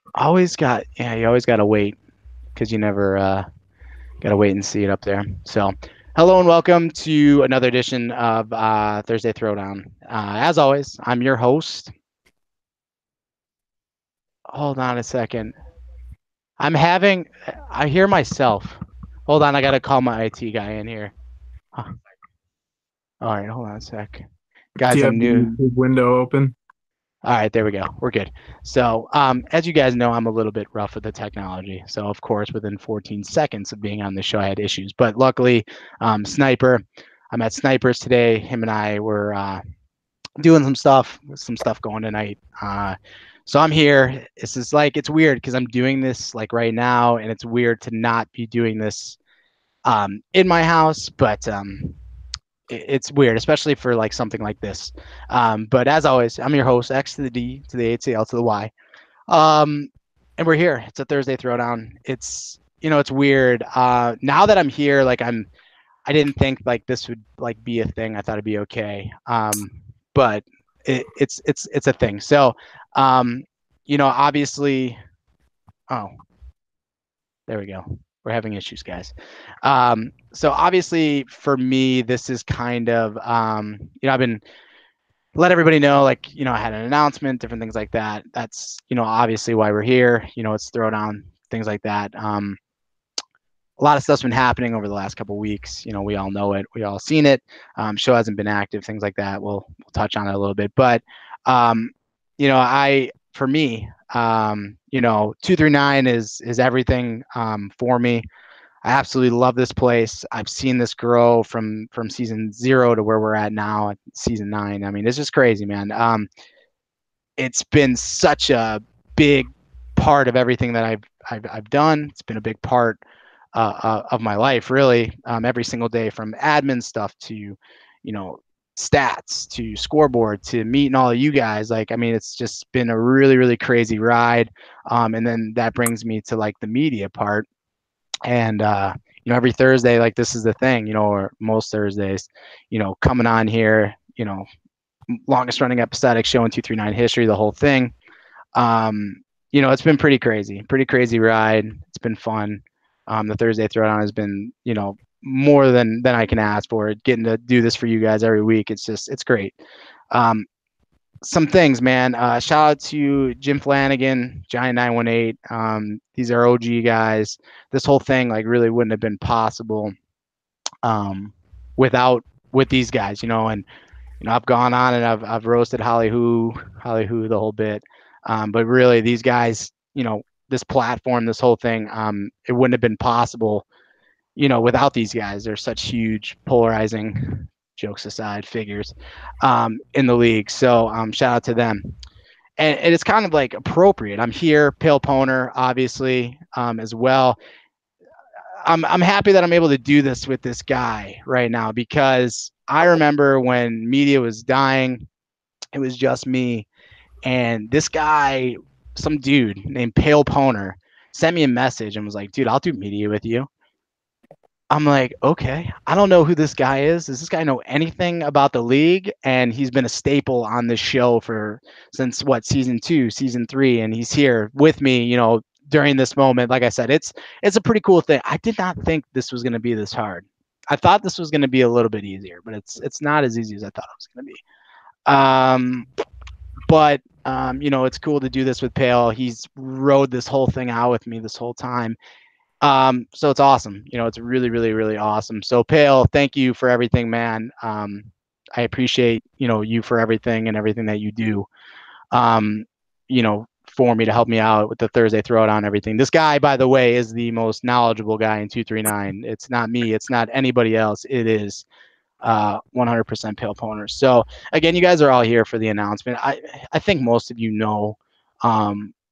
You always gotta wait because you never gotta wait and see it up there. So, hello and welcome to another edition of Thursday Throwdown. As always, I'm your host. Hold on a second. I hear myself. Hold on, I gotta call my IT guy in here. Huh. All right, hold on a sec. Do Guys, you I'm have the new. YouTube window open? All right, there we go. We're good. So, as you guys know, I'm a little bit rough with the technology. So, of course, within 14 seconds of being on the show, I had issues. But luckily, Sniper, I'm at Sniper's today. Him and I were doing some stuff going tonight. So I'm here. This is like it's weird because I'm doing this like right now, and it's weird to not be doing this in my house. But it's weird, especially for like something like this. But as always, I'm your host, X to the D to the A to the L to the Y. Um, and we're here. It's a Thursday Throwdown. It's weird. Now that I'm here, I didn't think like this would like be a thing. I thought it'd be okay. But it's a thing. So, obviously, oh, there we go. We're having issues, guys. So obviously for me, this is kind of, I've been let everybody know, like, I had an announcement, different things like that. That's, obviously why we're here. It's Throwdown, things like that. A lot of stuff's been happening over the last couple of weeks. We all know it. We all seen it. Show hasn't been active, things like that. We'll touch on it a little bit. But, um, for me, 239 is everything for me. I absolutely love this place. I've seen this grow from season 0 to where we're at now at season 9. I mean, it's just crazy, man. It's been such a big part of everything that I've done. It's been a big part of my life, really. Every single day, from admin stuff to, stats to scoreboard to meeting all of you guys. Like, I mean, it's just been a really, really crazy ride. And then that brings me to like the media part. And every Thursday, like this is the thing, or most Thursdays, coming on here, longest running episodic show in 239 history, the whole thing. It's been pretty crazy ride. It's been fun. The Thursday Throwdown has been, more than I can ask for. Getting to do this for you guys every week, it's great. Um, some things, man. Shout out to Jim Flanagan, Giant 918. These are OG guys. This whole thing like really wouldn't have been possible um, without with these guys, and I've gone on and I've roasted Holly Who the whole bit. But really, these guys, this platform, this whole thing, it wouldn't have been possible, without these guys. They're such huge, polarizing, jokes aside, figures in the league. So shout out to them. And it's kind of like appropriate. I'm here, Pale Poner, obviously, as well. I'm happy that I'm able to do this with this guy right now because I remember when media was dying, it was just me. And this guy, some dude named Pale Poner, sent me a message and was like, dude, I'll do media with you. I'm like, okay, I don't know who this guy is. Does this guy know anything about the league? And he's been a staple on this show since what, season 2, season 3, and he's here with me, during this moment. Like I said, it's a pretty cool thing. I did not think this was going to be this hard. I thought this was going to be a little bit easier, but it's not as easy as I thought it was going to be. But it's cool to do this with Pale. He's rode this whole thing out with me this whole time. So it's awesome. It's really, really, really awesome. So Pale, thank you for everything, man. I appreciate, you for everything and everything that you do, um, for me to help me out with the Thursday Throwdown and everything. This guy, by the way, is the most knowledgeable guy in 239. It's not me. It's not anybody else. It is 100% Pale Poners. So again, you guys are all here for the announcement. I think most of you know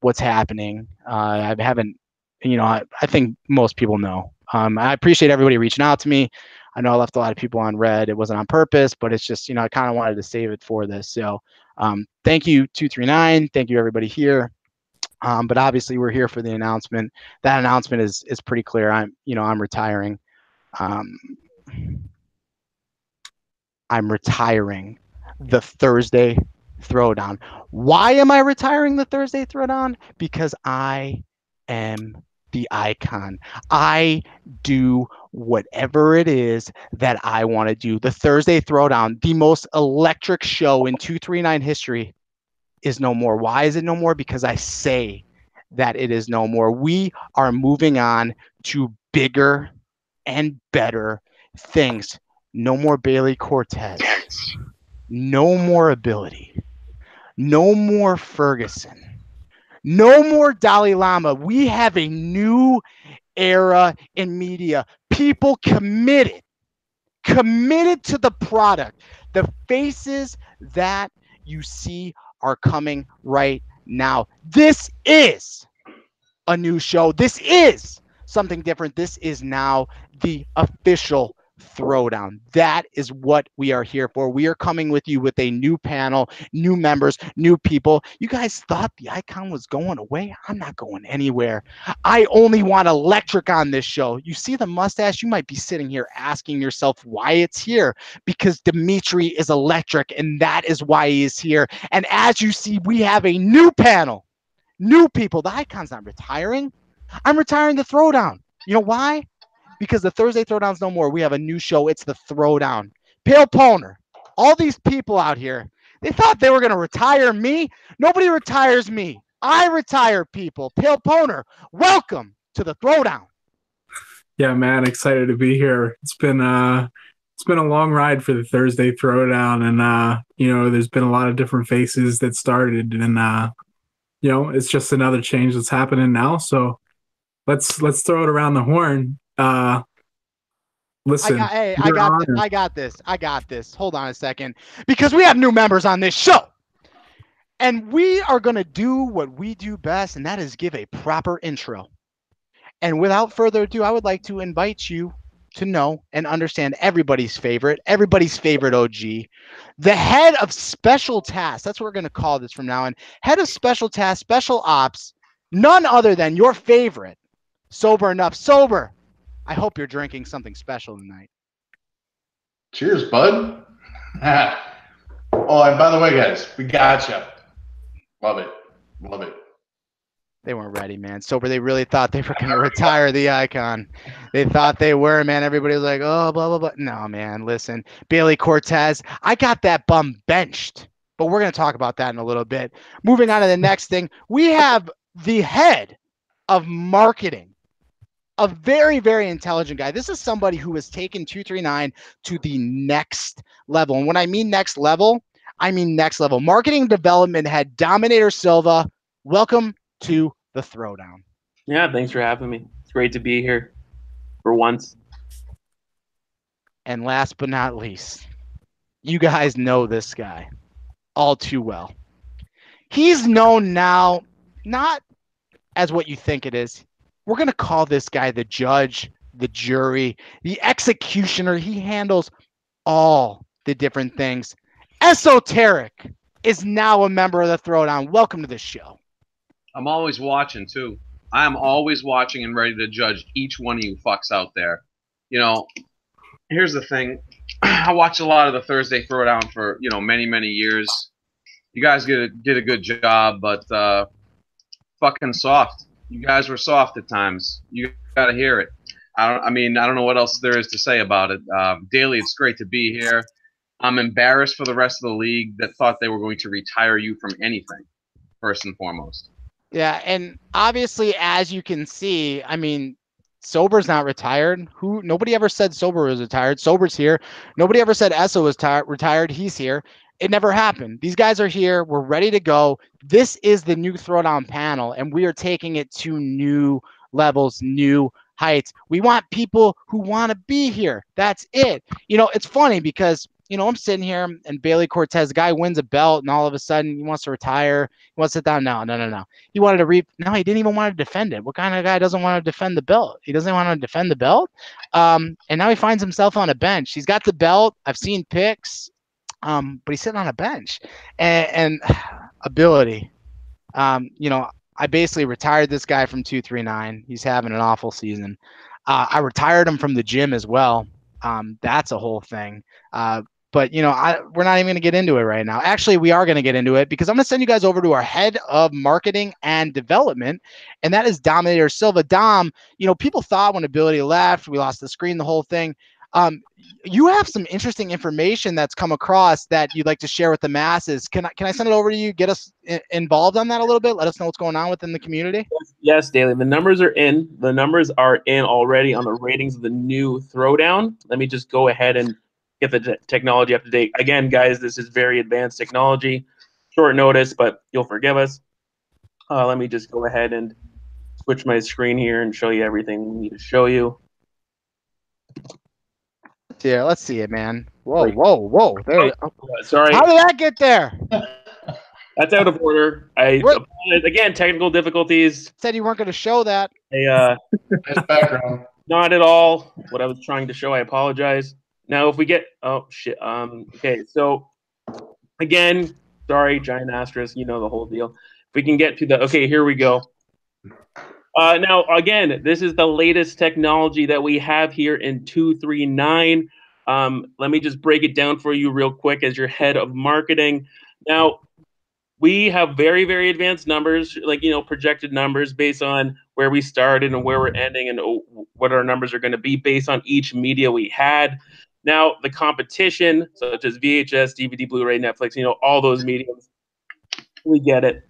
what's happening. I haven't, I think most people know. I appreciate everybody reaching out to me. I know I left a lot of people on red. It wasn't on purpose, but it's just, I kind of wanted to save it for this. So thank you, 239. Thank you, everybody here. But obviously, we're here for the announcement. That announcement is pretty clear. I'm retiring. Um, I'm retiring the Thursday Throwdown. Why am I retiring the Thursday Throwdown? Because I am the icon. I do whatever it is that I want to do. The Thursday Throwdown, the most electric show in 239 history, is no more. Why is it no more? Because I say that it is no more. We are moving on to bigger and better things. No more Bailey Cortez. No more ability. No more Ferguson. No more Dalai Lama. We have a new era in media. People committed to the product. The faces that you see are coming right now. This is a new show. This is something different. This is now the official Throwdown. That is what we are here for. We are coming with you with a new panel, new members, new people. You guys thought the icon was going away? I'm not going anywhere. I only want electric on this show. You see the mustache? You might be sitting here asking yourself why it's here, because Dimitri is electric, and that is why he is here. And as you see, we have a new panel. New people. The icon's not retiring. I'm retiring the Throwdown. You know why? Because the Thursday Throwdown's no more. We have a new show. It's the Throwdown. Pale Poner. All these people out here, they thought they were going to retire me. Nobody retires me. I retire people. Pale Poner, welcome to the Throwdown. Yeah, man, excited to be here. It's been a long ride for the Thursday Throwdown, and there's been a lot of different faces that started, and it's just another change that's happening now. So let's throw it around the horn. Listen, I got this. Hold on a second, because we have new members on this show, and we are going to do what we do best, and that is give a proper intro. And without further ado, I would like to invite you to know and understand everybody's favorite OG, the head of special tasks. That's what we're going to call this from now on. Head of special tasks, special ops, none other than your favorite, Sober Enough. Sober, I hope you're drinking something special tonight. Cheers, bud. Oh, and by the way, guys, we gotcha. Love it. Love it. They weren't ready, man. Sober, they really thought they were going to retire the icon. They thought they were, man. Everybody was like, oh, blah, blah, blah. No, man, listen. Bailey Cortez, I got that bum benched, but we're going to talk about that in a little bit. Moving on to the next thing, we have the head of marketing, a very, very intelligent guy. This is somebody who has taken 239 to the next level. And when I mean next level, I mean next level. Marketing development head, Dominator Silva, welcome to the Throwdown. Yeah, thanks for having me. It's great to be here for once. And last but not least, you guys know this guy all too well. He's known now not as what you think it is. We're going to call this guy the judge, the jury, the executioner. He handles all the different things. Esoteric is now a member of the Throwdown. Welcome to the show. I'm always watching, too. I'm always watching and ready to judge each one of you fucks out there. You know, here's the thing. I watched a lot of the Thursday Throwdown for, many, many years. You guys did a good job, but fucking soft. You guys were soft at times. You got to hear it. I don't know what else there is to say about it. Daly, it's great to be here. I'm embarrassed for the rest of the league that thought they were going to retire you from anything, first and foremost. Yeah, and obviously, as you can see, Sober's not retired. Nobody ever said Sober was retired. Sober's here. Nobody ever said Esso was retired. He's here. It never happened. These guys are here. We're ready to go. This is the new Throwdown panel, and we are taking it to new levels, new heights. We want people who want to be here. That's it. It's funny because I'm sitting here and Bailey Cortez, the guy wins a belt, and all of a sudden he wants to retire. He wants to sit down. No. He wanted to No, he didn't even want to defend it. What kind of guy doesn't want to defend the belt? He doesn't want to defend the belt. And now he finds himself on a bench. He's got the belt. I've seen pics, but he's sitting on a bench. And ability. I basically retired this guy from 239. He's having an awful season. I retired him from the gym as well. That's a whole thing. But we're not even going to get into it right now. Actually, we are going to get into it because I'm going to send you guys over to our head of marketing and development, and that is Dominator Silva. Dom, people thought when Ability left, we lost the screen, the whole thing. You have some interesting information that's come across that you'd like to share with the masses. Can I send it over to you? Get us involved on that a little bit. Let us know what's going on within the community. Yes, Daily. The numbers are in. The numbers are in already on the ratings of the new Throwdown. Let me just go ahead and get the technology up to date. Again, guys, this is very advanced technology. Short notice, but you'll forgive us. Let me just go ahead and switch my screen here and show you everything we need to show you. Yeah, let's see it, man. Whoa. There. Sorry. How did that get there? That's out of order. Again, technical difficulties. Said you weren't going to show that. Nice background. Not at all what I was trying to show. I apologize. Now, if we get okay. So again, sorry, giant asterisk. The whole deal. If we can get to the here we go. Now, again, this is the latest technology that we have here in 239. Let me just break it down for you real quick as your head of marketing. Now, we have very, very advanced numbers, like, projected numbers based on where we started and where we're ending and what our numbers are going to be based on each media we had. Now, the competition, such as VHS, DVD, Blu-ray, Netflix, all those mediums, we get it.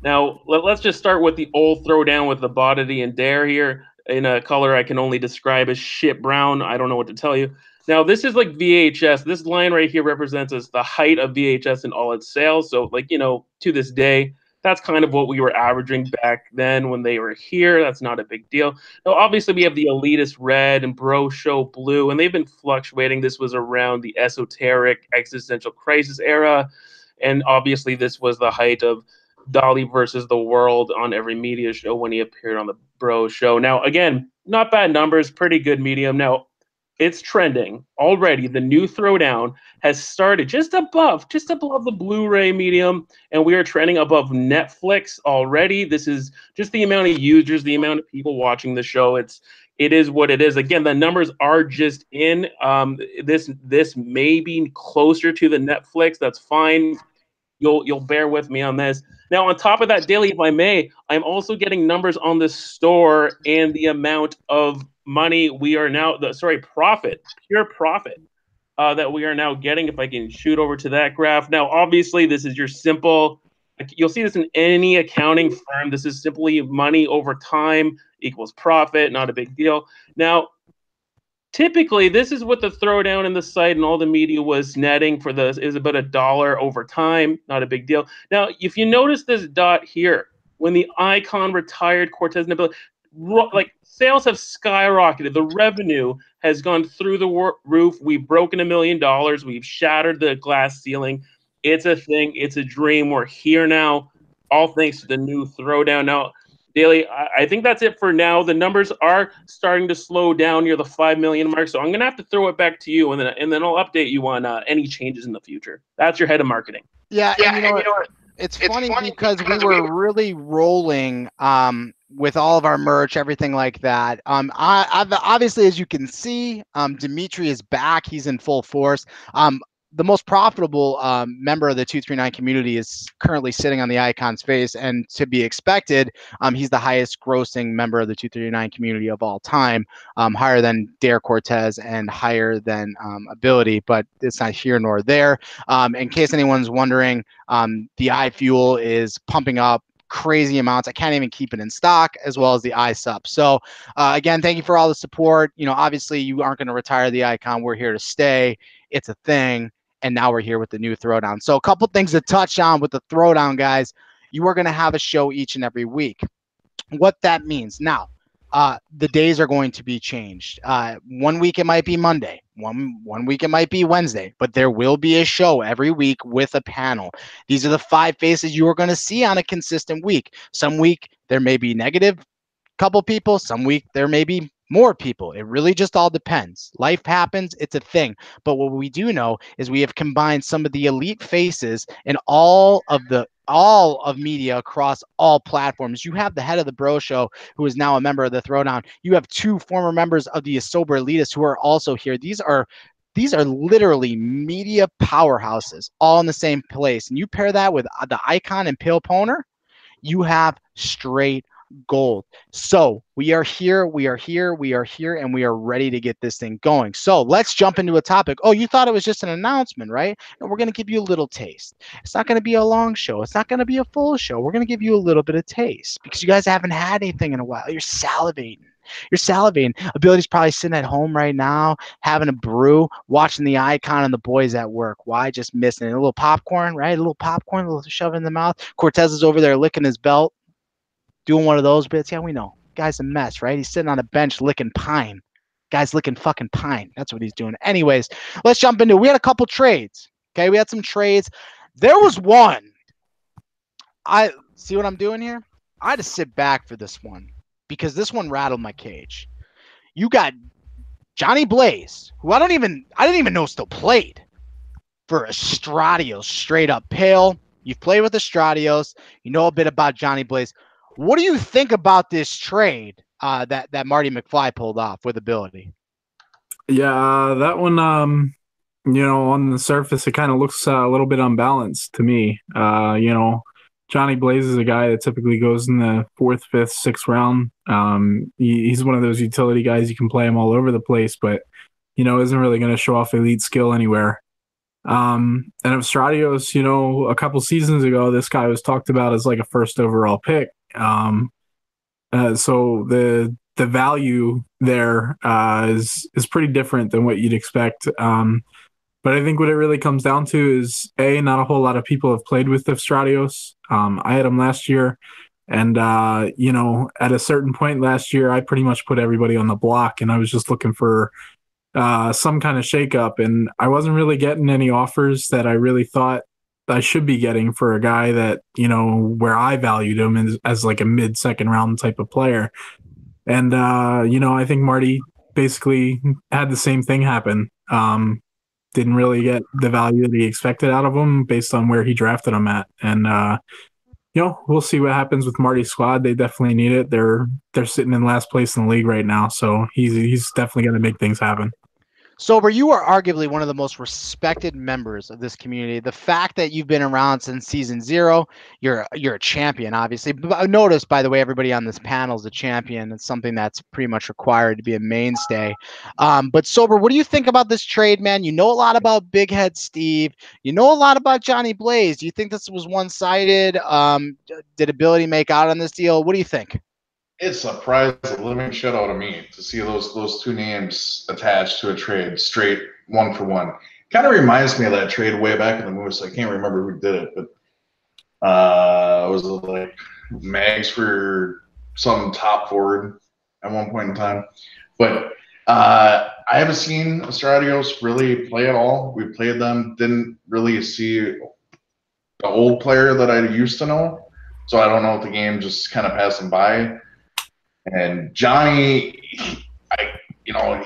Now, let's just start with the old Throwdown with the Bodity and Dare here in a color I can only describe as shit brown. I don't know what to tell you. Now, this is like VHS. This line right here represents as the height of VHS in all its sales. So, to this day, that's kind of what we were averaging back then when they were here. That's not a big deal. Now, obviously, we have the Elitist Red and Bro Show Blue, and they've been fluctuating. This was around the esoteric existential crisis era. And obviously, this was the height of Dolly versus the world on every media show when he appeared on the Bro Show. Now, again, not bad numbers, pretty good medium. Now, it's trending already. The new Throwdown has started just above the Blu-ray medium, and we are trending above Netflix already. This is just the amount of users, the amount of people watching the show. It is what it is. Again, the numbers are just in. This may be closer to the Netflix. That's fine. You'll bear with me on this. Now, on top of that, Daily, if I may, I'm also getting numbers on the store and the amount of money we are now, pure profit that we are now getting. If I can shoot over to that graph. Now, obviously, this is your simple, you'll see this in any accounting firm. This is simply money over time equals profit, not a big deal. Now, typically, this is what the Throwdown in the site and all the media was netting for this is about $1 over time. Not a big deal. Now, if you notice this dot here, when the icon retired Cortez Nebula, sales have skyrocketed. The revenue has gone through the roof. We've broken $1 million. We've shattered the glass ceiling. It's a thing. It's a dream. We're here now, all thanks to the new Throwdown. Now, Daily, I think that's it for now. The numbers are starting to slow down near the 5 million mark, so I'm going to have to throw it back to you, and then I'll update you on any changes in the future. That's your head of marketing. Yeah, and you know what? It's funny because we were really rolling with all of our merch, everything like that. I've obviously, as you can see, Dimitri is back. He's in full force. The most profitable member of the 239 community is currently sitting on the icon's face, and to be expected, he's the highest grossing member of the 239 community of all time, higher than Dare Cortez and higher than Ability, but it's not here nor there. In case anyone's wondering, the iFuel is pumping up crazy amounts. I can't even keep it in stock, as well as the iSup. So again, thank you for all the support. Obviously you aren't going to retire the icon. We're here to stay. It's a thing. And now we're here with the new Throwdown. So a couple things to touch on with the Throwdown, guys. You are going to have a show each and every week. What that means now, the days are going to be changed. 1 week it might be Monday, one week it might be Wednesday, but there will be a show every week with a panel. These are the 5 faces you are going to see on a consistent week. Some week there may be negative couple people, some week there may be more people. It really just all depends. Life happens. It's a thing. But what we do know is we have combined some of the elite faces in all of media across all platforms. You have the head of the Bro Show, who is now a member of the Throwdown. You have 2 former members of the Sober Elitists who are also here. These are These are literally media powerhouses all in the same place. And you pair that with the Icon and Pale Poner, you have straight gold. So we are here, we are here, we are here, and we are ready to get this thing going. So let's jump into a topic. Oh, you thought it was just an announcement, right? And we're going to give you a little taste. It's not going to be a long show. It's not going to be a full show. We're going to give you a little bit of taste because you guys haven't had anything in a while. You're salivating. You're salivating. Ability's probably sitting at home right now, having a brew, watching the Icon and the boys at work. Why? Just missing it. A little popcorn, right? A little popcorn, a little shove in the mouth. Cortez is over there licking his belt, doing one of those bits. Yeah, we know. Guy's a mess, right? He's sitting on a bench licking pine. Guy's licking fucking pine. That's what he's doing. Anyways, let's jump into it. We had a couple trades. Okay, we had some trades. There was one. I see what I'm doing here? I had to sit back for this one because this one rattled my cage. You got Johnny Blaze, who I didn't even know still played, for Estradios, straight up Pale. You've played with Estradios. You know a bit about Johnny Blaze. What do you think about this trade that Marty McFly pulled off with ability? Yeah, that one, on the surface, it kind of looks a little bit unbalanced to me. Johnny Blaze is a guy that typically goes in the 4th, 5th, 6th round. He's one of those utility guys. You can play him all over the place, but, isn't really going to show off elite skill anywhere. And Estradios, a couple seasons ago, this guy was talked about as like a 1st overall pick. So the value there is pretty different than what you'd expect. But I think what it really comes down to is, not a whole lot of people have played with Estradios. I had him last year, and at a certain point last year, I pretty much put everybody on the block, and I was just looking for some kind of shakeup, and I wasn't really getting any offers that I really thought I should be getting for a guy that, where I valued him as like a mid-second round type of player. And, I think Marty basically had the same thing happen. Didn't really get the value that he expected out of him based on where he drafted him at. And, we'll see what happens with Marty's squad. They definitely need it. They're sitting in last place in the league right now. So he's definitely going to make things happen. Sober, you are arguably one of the most respected members of this community. The fact that you've been around since season 0, you're a champion, obviously. But notice, by the way, everybody on this panel is a champion. It's something that's pretty much required to be a mainstay. But Sober, what do you think about this trade, man? You know a lot about Big Head Steve. You know a lot about Johnny Blaze. Do you think this was one-sided? Did Ability make out on this deal? What do you think? It surprised the living shit out of me to see those two names attached to a trade straight 1-for-1. Kind of reminds me of that trade way back in the Moose. I can't remember who did it, but it was like Mags for some top forward at one point in time. But I haven't seen Estradios really play at all. We played them, didn't really see the old player that I used to know. So I don't know if the game just kind of passed him by. And Johnny,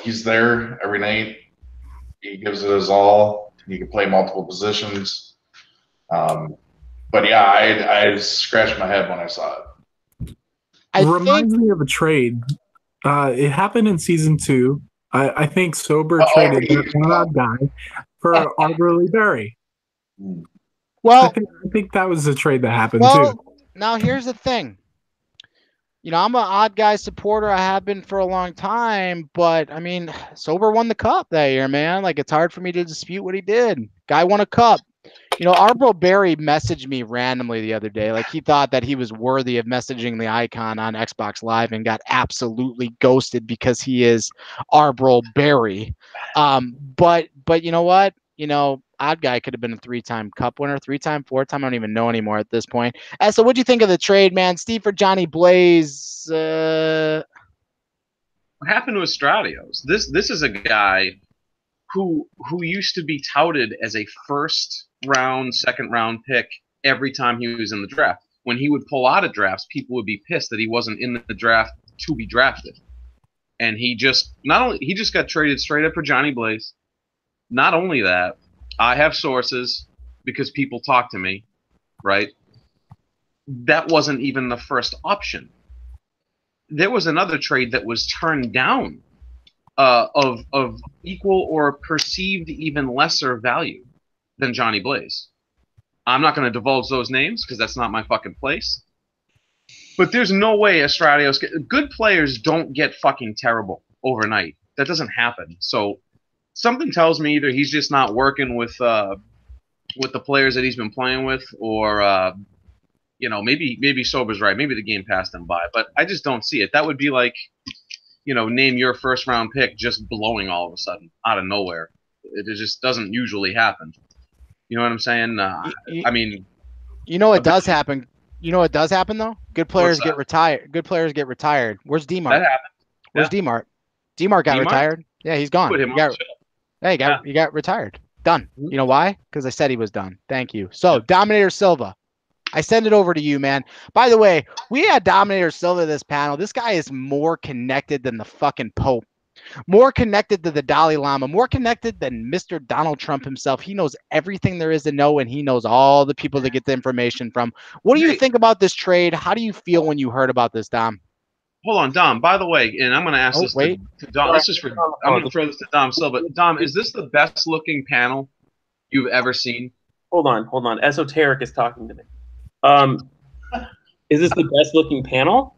he's there every night. He gives it his all. He can play multiple positions. But yeah, I scratched my head when I saw it. It reminds me of a trade. It happened in season 2. I think Sober traded that guy for Arborly Berry. Well, I think that was the trade that happened too. Now here's the thing. I'm an odd guy supporter. I have been for a long time, but I mean, Sober won the cup that year, man. Like, it's hard for me to dispute what he did. Guy won a cup. Arbro Berry messaged me randomly the other day. Like, he thought that he was worthy of messaging the Icon on Xbox Live and got absolutely ghosted because he is Arbro Berry. But you know what? Odd guy could have been a 3-time cup winner, 3-time, 4-time. I don't even know anymore at this point. So what'd you think of the trade, man? Steve for Johnny Blaze. What happened to Estradios? This is a guy who used to be touted as a 1st round, 2nd round pick every time he was in the draft. When he would pull out of drafts, people would be pissed that he wasn't in the draft to be drafted. And he just got traded straight up for Johnny Blaze. Not only that, I have sources because people talk to me, right? That wasn't even the first option. There was another trade that was turned down of equal or perceived even lesser value than Johnny Blaze. I'm not going to divulge those names because that's not my fucking place. But there's no way Estradios. Good players don't get fucking terrible overnight. That doesn't happen. So something tells me either he's just not working with the players that he's been playing with, or maybe Sober's right. Maybe the game passed him by. But I just don't see it. That would be like, name your first round pick just blowing all of a sudden out of nowhere. It just doesn't usually happen. You know what I'm saying? I mean, it does happen. You know what does happen though? Good players get retired. Good players get retired. Where's D-Mark? That happened. Where's D-Mark? D-Mark got retired. Yeah, he's gone. Put him on the show. He got retired. Done. You know why? Because I said he was done. Thank you. So Dominator Silva, I send it over to you, man. By the way, we had Dominator Silva this panel. This guy is more connected than the fucking Pope. More connected to the Dalai Lama, more connected than Mr. Donald Trump himself. He knows everything there is to know, and he knows all the people to get the information from. What do you think about this trade? How do you feel when you heard about this, Dom? Hold on, Dom. By the way, and I'm going to ask to Dom. This is for. I'm going to throw this to Dom Silva. Dom, is this the best looking panel you've ever seen? Hold on. Esoteric is talking to me. Is this the best looking panel?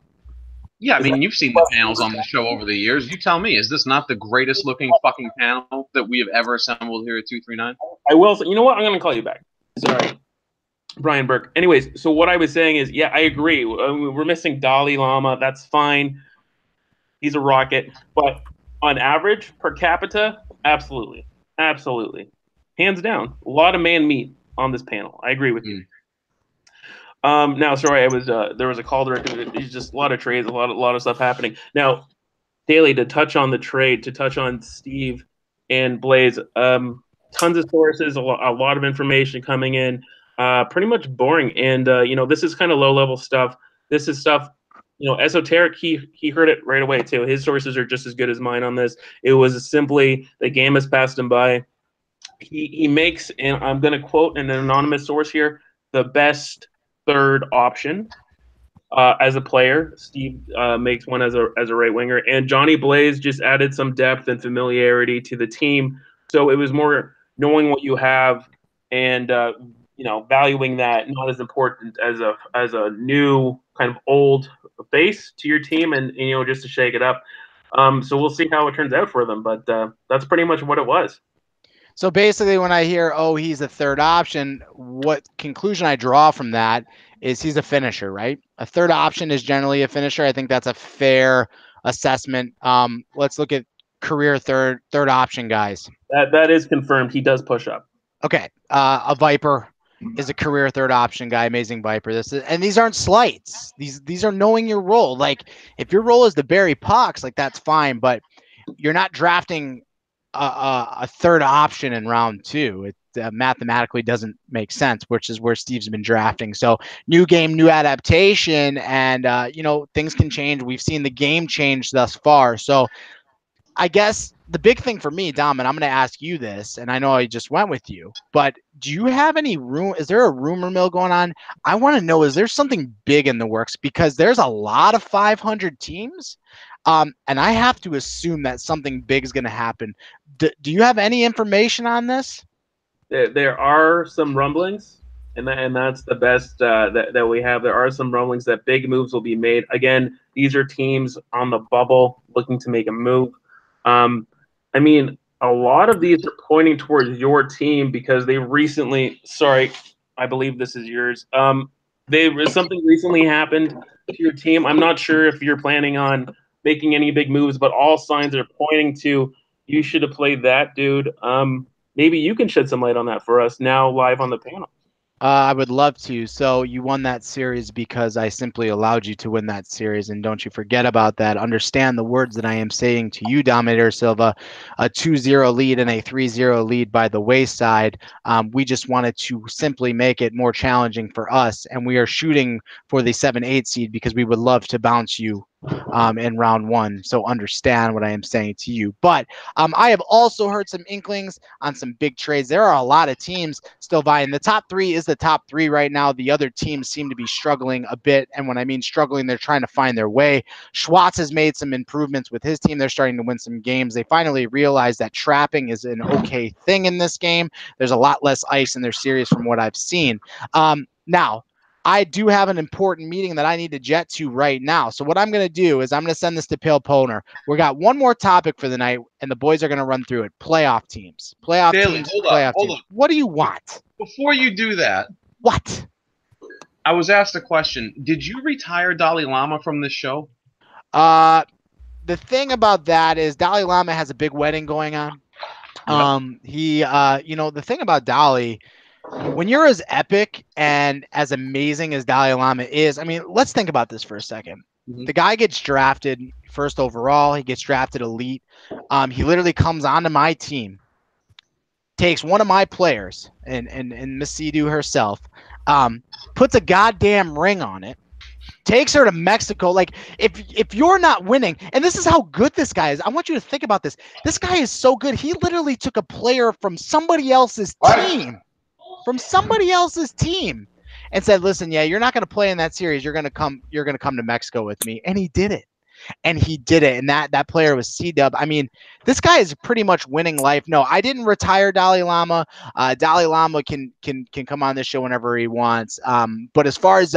Yeah, I mean, you've seen the panels on the show over the years. You tell me, is this not the greatest looking fucking panel that we have ever assembled here at 239? I will say, you know what? I'm going to call you back. Sorry. Brian Burke. Anyways, so what I was saying is, yeah, I agree. We're missing Dalai Lama. That's fine. He's a rocket. But on average, per capita, absolutely. Absolutely. Hands down. A lot of man meat on this panel. I agree with you. Now, sorry, there was a call director. There's just a lot of trades, a lot of stuff happening. Now, Daly, to touch on the trade, to touch on Steve and Blaze, tons of sources, a lot of information coming in, pretty much boring. And this is kind of low level stuff. This is stuff, Esoteric. He heard it right away too. His sources are just as good as mine on this. It was simply the game has passed him by. He makes, and I'm going to quote an anonymous source here, the best third option as a player. Steve makes one as a right winger, and Johnny Blaze just added some depth and familiarity to the team. So it was more knowing what you have and valuing that, not as important as a new kind of old face to your team, and just to shake it up. So we'll see how it turns out for them, but that's pretty much what it was. So basically, when I hear, he's a third option, what conclusion I draw from that is he's a finisher, right? A third option is generally a finisher. I think that's a fair assessment. Let's look at career third option guys. That is confirmed. He does push up. Okay. A Viper is a career third option guy. Amazing Viper. And these aren't slights. These are knowing your role. Like, if your role is to bury pucks, like, that's fine, but you're not drafting a third option in round two. It mathematically doesn't make sense, which is where Steve's been drafting. So new game, new adaptation, and things can change. We've seen the game change thus far. So I guess the big thing for me, Dom, and I'm going to ask you this, and I know I just went with you, but do you have any room? Is there a rumor mill going on? I want to know, is there something big in the works? Because there's a lot of 500 teams. And I have to assume that something big is going to happen. Do you have any information on this? There are some rumblings, and that's the best that we have. There are some rumblings that big moves will be made. Again, these are teams on the bubble looking to make a move. I mean, a lot of these are pointing towards your team because they recently. Sorry, I believe this is yours. Something recently happened to your team. I'm not sure if you're planning on making any big moves, but all signs are pointing to you should have played that dude. Maybe you can shed some light on that for us now live on the panel. I would love to. So you won that series because I simply allowed you to win that series, and don't you forget about that. Understand the words that I am saying to you, Dominator Silva. A 2-0 lead and a 3-0 lead by the wayside. We just wanted to simply make it more challenging for us, and we are shooting for the 7-8 seed because we would love to bounce you in round one. So understand what I am saying to you. But I have also heard some inklings on some big trades. There are a lot of teams still vying. The top three is the top three right now. The other teams seem to be struggling a bit. And when I mean struggling, they're trying to find their way. Schwartz has made some improvements with his team. They're starting to win some games. They finally realized that trapping is an okay thing in this game. There's a lot less ice in their series from what I've seen. Now, I do have an important meeting that I need to jet to right now. So what I'm going to do is I'm going to send this to Pale Poner. We got one more topic for the night, and the boys are going to run through it. Playoff teams. Playoff Bailey, teams. hold Playoff up, hold teams. up. What do you want? Before you do that, What? I was asked a question. Did you retire Dalai Lama from this show? The thing about that is Dalai Lama has a big wedding going on. The thing about Dalai, when you're as epic and as amazing as Dalai Lama is, I mean, let's think about this for a second. Mhm. The guy gets drafted first overall. He gets drafted elite. He literally comes onto my team, takes one of my players and Miss Sidu herself, puts a goddamn ring on it, takes her to Mexico. Like, if you're not winning, and this is how good this guy is, I want you to think about this. This guy is so good. He literally took a player from somebody else's team, and said, "Listen, yeah, you're not going to play in that series. You're going to come to Mexico with me." And he did it. And that player was C-Dub. I mean, this guy is pretty much winning life. No, I didn't retire Dalai Lama. Dalai Lama can come on this show whenever he wants. But as far as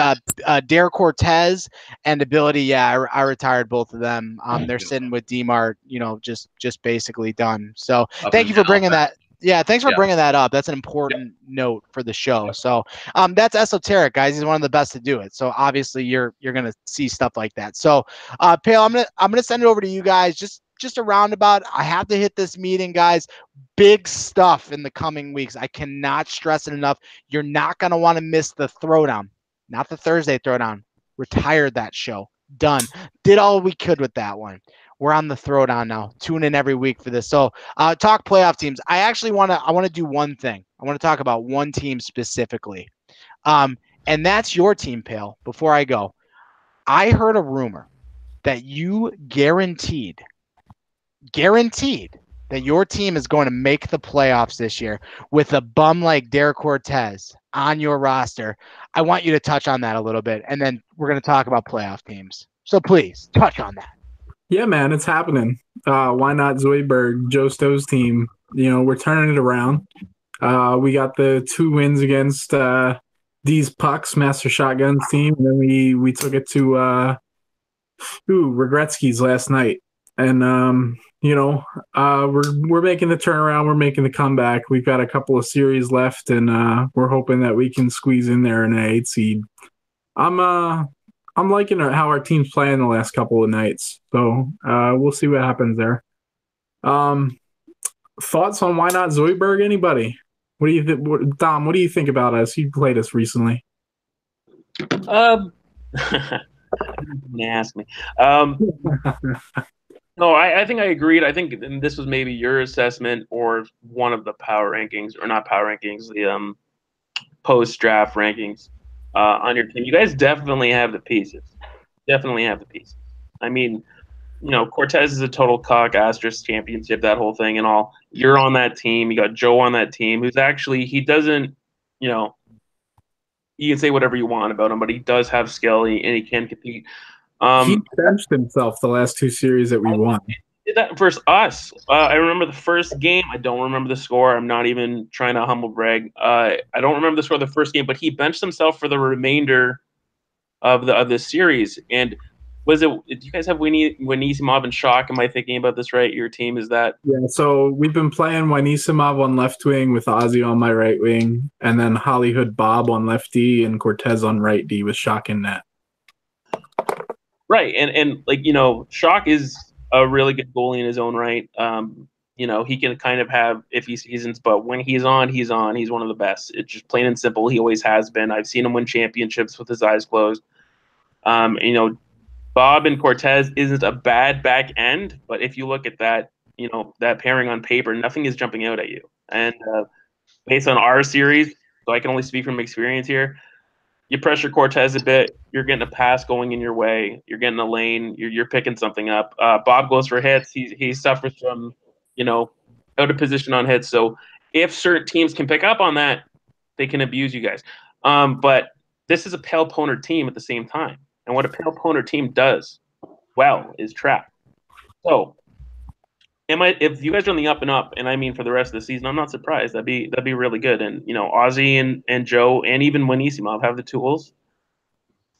Dare Cortez and Ability, yeah, I retired both of them. They're sitting with DMART, just basically done. So thank you for bringing that. Yeah, thanks for bringing that up. That's an important note for the show. So that's esoteric, guys. He's one of the best to do it. So obviously you're gonna see stuff like that. So Pale, I'm gonna send it over to you guys. Just a roundabout. I have to hit this meeting, guys. Big stuff in the coming weeks. I cannot stress it enough. You're not gonna want to miss the throwdown, not the Thursday throwdown. Retired that show. Done. Did all we could with that one. We're on the throwdown now. Tune in every week for this. So talk playoff teams. I want to do one thing. I want to talk about one team specifically. And that's your team, Pale. Before I go, I heard a rumor that you guaranteed that your team is going to make the playoffs this year with a bum like Derek Cortez on your roster. I want you to touch on that a little bit, and then we're going to talk about playoff teams. So please touch on that. Yeah, man, it's happening. Why not Zoidberg, Joe Stowe's team? We're turning it around. We got the 2 wins against D's Pucks, Master Shotguns team, and then we took it to Regretsky's last night. And we're making the turnaround. We're making the comeback. We've got a couple of series left, and we're hoping that we can squeeze in there in an 8 seed. I'm liking how our team's playing the last couple of nights. So we'll see what happens there. Thoughts on why not Zoidberg? Anybody? What do you think, Dom? What do you think about us? You played us recently. Ask me. No, I think I agreed. I think and this was maybe your assessment or one of the power rankings, or not power rankings, the post-draft rankings on your team. You guys definitely have the pieces. I mean, Cortez is a total cock, asterisk championship, that whole thing and all. You're on that team. You got Joe on that team, who's actually, he doesn't, you can say whatever you want about him, but he does have skill and he can compete. He benched himself the last 2 series that we won. Did that versus us. I remember the first game. I don't remember the score. I'm not even trying to humble brag. I don't remember the score of the first game, but he benched himself for the remainder of the series. And do you guys have Winisimov and Shock? Am I thinking about this right? Your team is that? Yeah, so we've been playing Winisimov on left wing with Ozzy on my right wing, and then Hollywood Bob on left D and Cortez on right D with Shock in net. Right, and Shock is a really good goalie in his own right. He can kind of have iffy seasons, but when he's on, he's on. He's one of the best. It's just plain and simple. He always has been. I've seen him win championships with his eyes closed. Bob and Cortez isn't a bad back end, but if you look at that, that pairing on paper, nothing is jumping out at you. And based on our series, so I can only speak from experience here, you pressure Cortez a bit, you're getting a pass going in your way, you're getting a lane, you're picking something up. Bob goes for hits. He suffers from, out of position on hits. So if certain teams can pick up on that, they can abuse you guys. But this is a Pale Poner team at the same time. And what a Pale Poner team does well is trap. So if you guys are on the up and up, and I mean for the rest of the season, I'm not surprised. That'd be really good. And Ozzy and Joe and even Winisimov have the tools.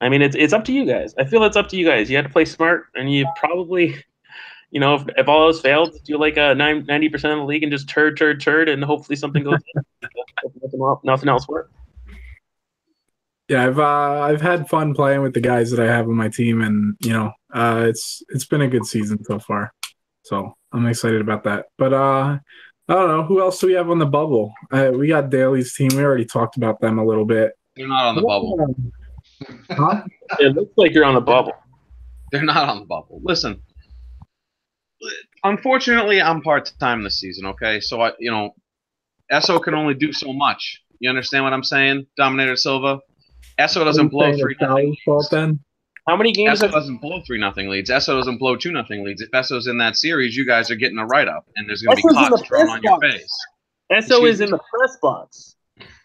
I mean, it's up to you guys. I feel it's up to you guys. You had to play smart, and you probably, if all else failed, do like a 90% of the league and just turd, and hopefully something goes in. If nothing else works. Yeah, I've had fun playing with the guys that I have on my team, and it's been a good season so far. So I'm excited about that. But I don't know, who else do we have on the bubble? We got Daly's team. We already talked about them a little bit. They're not on the bubble. Huh? It looks like you're on the bubble. They're not on the bubble. Listen, unfortunately, I'm part-time this season, okay? So, Esso can only do so much. You understand what I'm saying, Dominator Silva? Esso doesn't blow 3-0 fault then? How many games? Esso doesn't blow 3-0 leads. Esso doesn't blow 2-0 leads. If Esso's in that series, you guys are getting a write-up, and there's going to be cots thrown on your face. Esso is in the press box.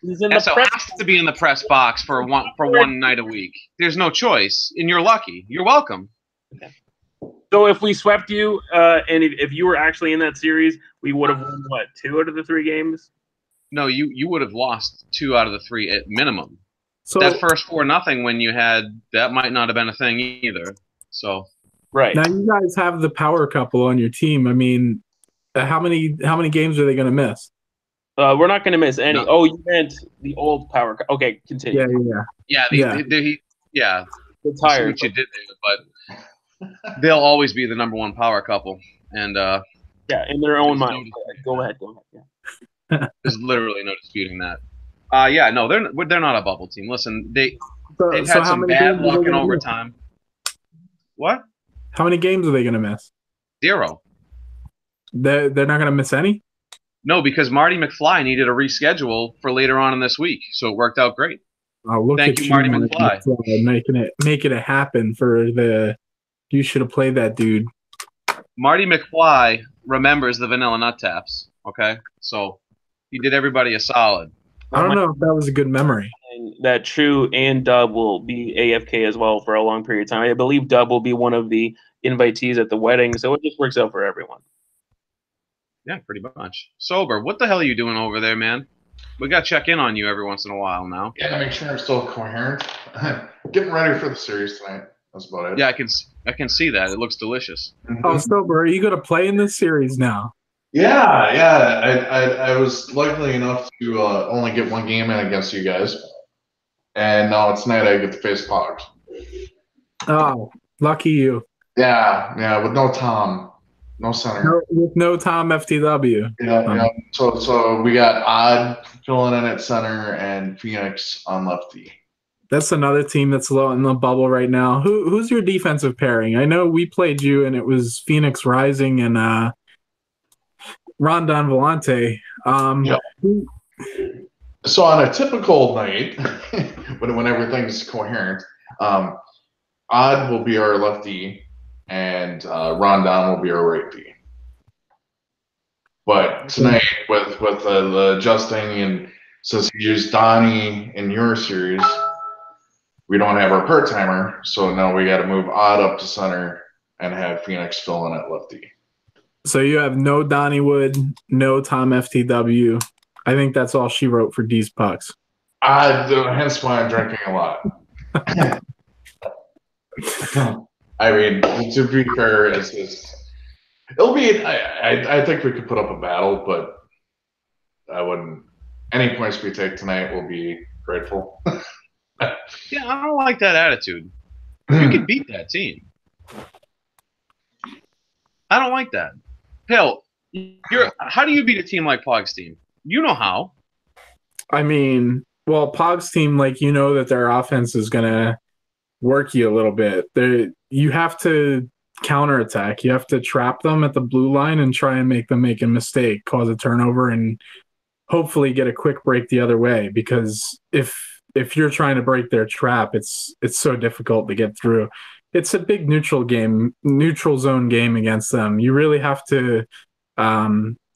He's in Esso has to be in the press box for one night a week. There's no choice, and you're lucky. You're welcome. Okay. So if we swept you, and if you were actually in that series, we would have won, what, 2 out of the 3 games? No, you would have lost 2 out of the 3 at minimum. So that first 4-0 when you had, that might not have been a thing either. So right now you guys have the power couple on your team. I mean, how many games are they going to miss? We're not going to miss any. No. Oh, you meant the old power. Okay, continue. Yeah. Yeah. They're tired. What you did there, but they'll always be the #1 power couple, and yeah, in their own mind. Go ahead. Yeah. There's literally no disputing that. No, they're not a bubble team. Listen, they've had some bad luck in overtime. What? How many games are they going to miss? 0. They're not going to miss any? No, because Marty McFly needed a reschedule for later on in this week, so it worked out great. Oh, look Thank at you, Marty McFly. Making it happen for the. You should have played that dude. Marty McFly remembers the Vanilla Nut Taps. Okay, so he did everybody a solid. I don't know if that was a good memory. That True and Dub will be AFK as well for a long period of time. I believe Dub will be one of the invitees at the wedding, so it just works out for everyone. Yeah, pretty much. Sober, what the hell are you doing over there, man? We got to check in on you every once in a while now. Yeah, to make sure I'm still coherent. Getting ready for the series tonight. That's about it. Yeah, I can see that. It looks delicious. Oh, Sober, are you going to play in this series now? Yeah. I was lucky enough to only get 1 game in against you guys, and now tonight I get to face Pogs. Oh, lucky you. Yeah, with no Tom, no center. With no Tom FTW. Yeah. So we got Odd filling in at center and Phoenix on lefty. That's another team that's low in the bubble right now. Who's your defensive pairing? I know we played you, and it was Phoenix Rising and Rondon Volante. Yep. So on a typical night, when everything's coherent, Odd will be our lefty, and Rondon will be our righty. But tonight, with the adjusting, and since you used Donnie in your series, we don't have our part-timer, so now we got to move Odd up to center and have Phoenix fill in at lefty. So you have no Donnie Wood, no Tom FTW. I think that's all she wrote for D's Pucks. Hence why I'm drinking a lot. I mean, to be fair, it'll be. I think we could put up a battle, but I wouldn't. Any points we take tonight will be grateful. Yeah, I don't like that attitude. You can beat that team. I don't like that. Hell, how do you beat a team like Pog's team? You know how. I mean, well, Pog's team, that their offense is going to work you a little bit. You have to counterattack. You have to trap them at the blue line and try and make them make a mistake, cause a turnover, and hopefully get a quick break the other way. Because if if you're trying to break their trap, it's so difficult to get through. It's a big neutral zone game against them. You really have to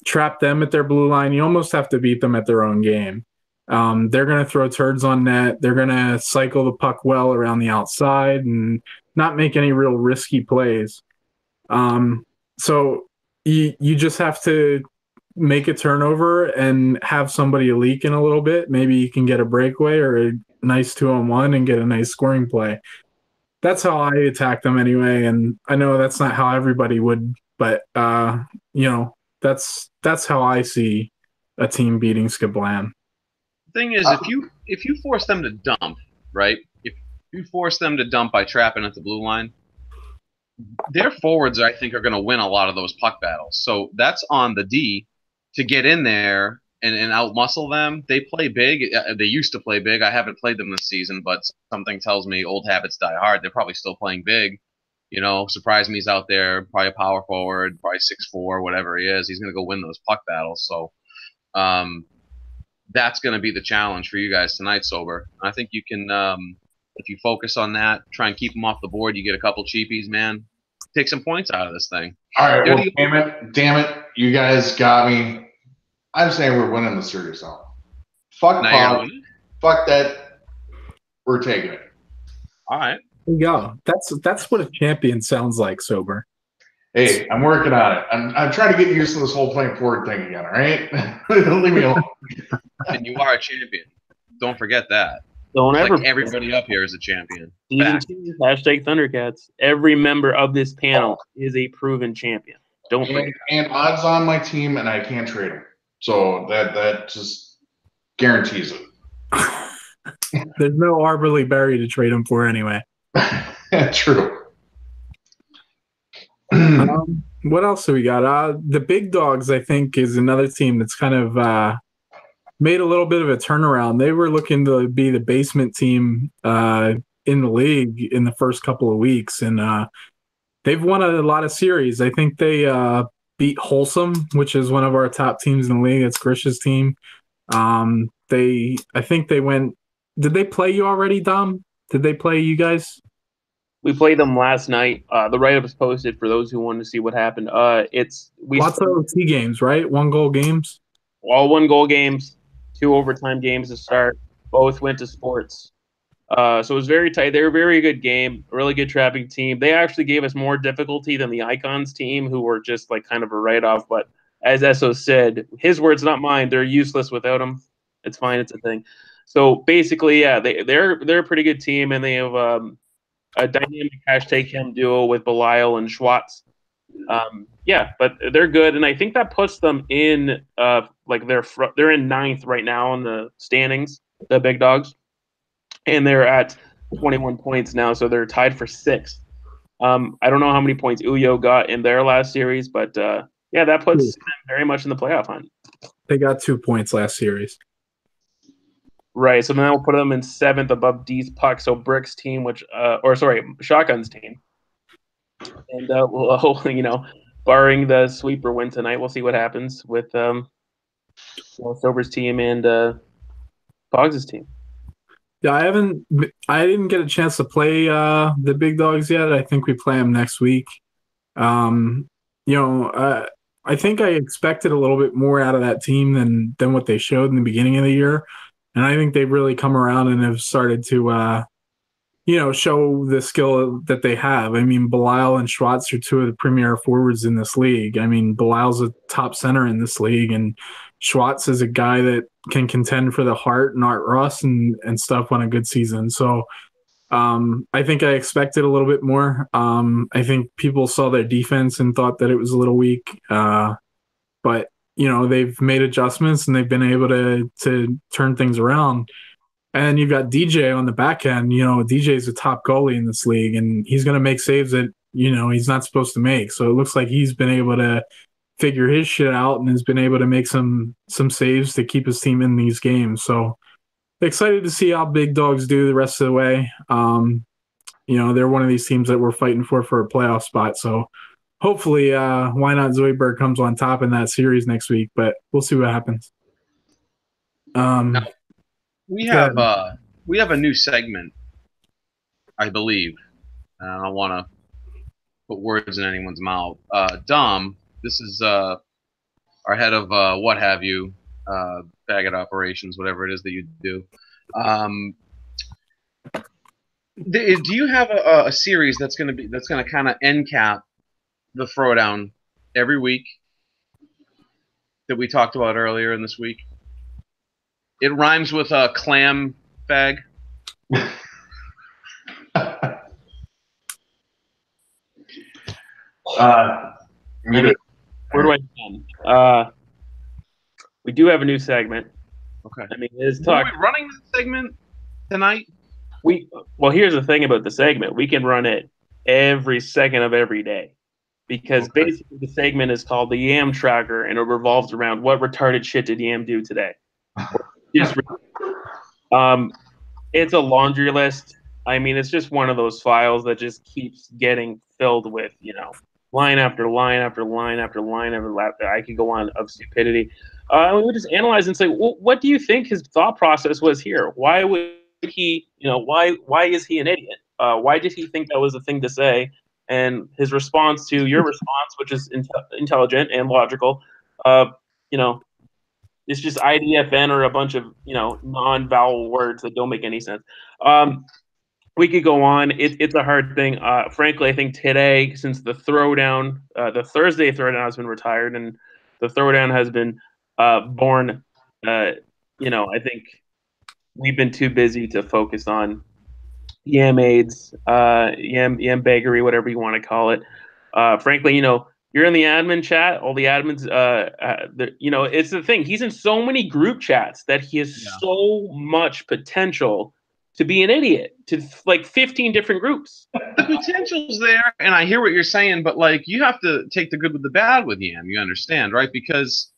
trap them at their blue line. You almost have to beat them at their own game. They're going to throw turds on net. They're going to cycle the puck well around the outside and not make any real risky plays. So you just have to make a turnover and have somebody leak in a little bit. Maybe you can get a breakaway or a nice 2-on-1 and get a nice scoring play. That's how I attack them anyway. And I know that's not how everybody would, but that's how I see a team beating Skablan. Thing is, if you force them to dump, right? If you force them to dump by trapping at the blue line, their forwards, I think, are going to win a lot of those puck battles. So that's on the D to get in there and outmuscle them. They play big. They used to play big. I haven't played them this season, but something tells me old habits die hard. They're probably still playing big. Surprise me's out there, probably a power forward, probably 6'4", whatever he is. He's going to go win those puck battles. So that's going to be the challenge for you guys tonight, Sober. I think you can, if you focus on that, try and keep them off the board, you get a couple cheapies, man. Take some points out of this thing. All right, well, damn it. You guys got me. I'm saying we're winning the series now. Fuck Pog. Fuck that. We're taking it. All right. There you go. That's what a champion sounds like, Sober. Hey, I'm working on it. I'm trying to get used to this whole playing forward thing again, all right? Leave me alone. And you are a champion. Don't forget that. Don't ever. Like everybody up here is a champion. Hashtag Thundercats. Every member of this panel is a proven champion. Don't forget. And odds on my team, and I can't trade them. So that just guarantees it. There's no Arborly Berry to trade them for anyway. True. What else do we got? The Big Dogs, I think, is another team that's kind of made a little bit of a turnaround. They were looking to be the basement team in the league in the first couple of weeks, and they've won a lot of series. I think they beat Wholesome, which is one of our top teams in the league. It's Grish's team. I think they went. Did they play you already, Dom? Did they play you guys? We played them last night. The write-up is posted for those who want to see what happened. Lots of OT games, right? 1-goal games. All 1-goal games, 2 overtime games to start. Both went to sports. So it was very tight. They were a very good game, a really good trapping team. They actually gave us more difficulty than the Icons team, who were just like kind of a write-off. But as Esso said, his words, not mine. They're useless without him. It's fine. It's a thing. So basically, yeah, they're a pretty good team, and they have a dynamic hashtag him duo with Belial and Schwartz. But they're good, and I think that puts them in they're in 9th right now in the standings, the Big Dogs, and they're at 21 points now, so they're tied for 6th. I don't know how many points Uyo got in their last series, but that puts them very much in the playoff hunt. They got 2 points last series. Right, so then we'll put them in 7th above D's Puck, so Brick's team, Shotgun's team. And we'll, barring the sweeper win tonight, we'll see what happens with Sober's team and Boggs' team. Yeah, I didn't get a chance to play the Big Dogs yet. I think we play them next week. I think I expected a little bit more out of that team than what they showed in the beginning of the year. And I think they've really come around and have started to, show the skill that they have. I mean, Belial and Schwartz are 2 of the premier forwards in this league. I mean, Belial's a top center in this league, and Schwartz is a guy that can contend for the Hart and Art Ross and stuff on a good season. So I think I expected a little bit more. I think people saw their defense and thought that it was a little weak. But they've made adjustments and they've been able to turn things around. And you've got DJ on the back end. DJ's a top goalie in this league, and he's going to make saves that, he's not supposed to make. So it looks like he's been able to figure his shit out and has been able to make some saves to keep his team in these games. So excited to see how Big Dogs do the rest of the way. They're one of these teams that we're fighting for a playoff spot. So hopefully, Why Not Zoidberg comes on top in that series next week, but we'll see what happens. We have we have a new segment, I believe. And I don't want to put words in anyone's mouth. Dom, this is our head of what have you, Baggett operations, whatever it is that you do. Do you have a series that's gonna kind of end cap the throwdown every week that we talked about earlier in this week? It rhymes with a clam bag. Where do I begin? We do have a new segment. Okay. I mean, it's Are we running this segment tonight? Well, here's the thing about the segment. We can run it every second of every day. Because basically the segment is called the Yam Tracker, and it revolves around what retarded shit did Yam do today. It's a laundry list. I mean, it's just one of those files that just keeps getting filled with, line after line after line after line after line. I could go on of stupidity. We would just analyze and say, well, what do you think his thought process was here? Why would he, why is he an idiot? Why did he think that was a thing to say? And his response to your response, which is intelligent and logical, it's just IDFN or a bunch of non-vowel words that don't make any sense. We could go on. It's a hard thing. Frankly, I think today, since the throwdown, the Thursday throwdown has been retired, and the throwdown has been born. I think we've been too busy to focus on Yam AIDS, Yam Baggery, whatever you want to call it. Frankly, you're in the admin chat. All the admins, it's the thing. He's in so many group chats that he has so much potential to be an idiot to like 15 different groups. The potential's there, and I hear what you're saying, but like you have to take the good with the bad with Yam. You understand, right? Because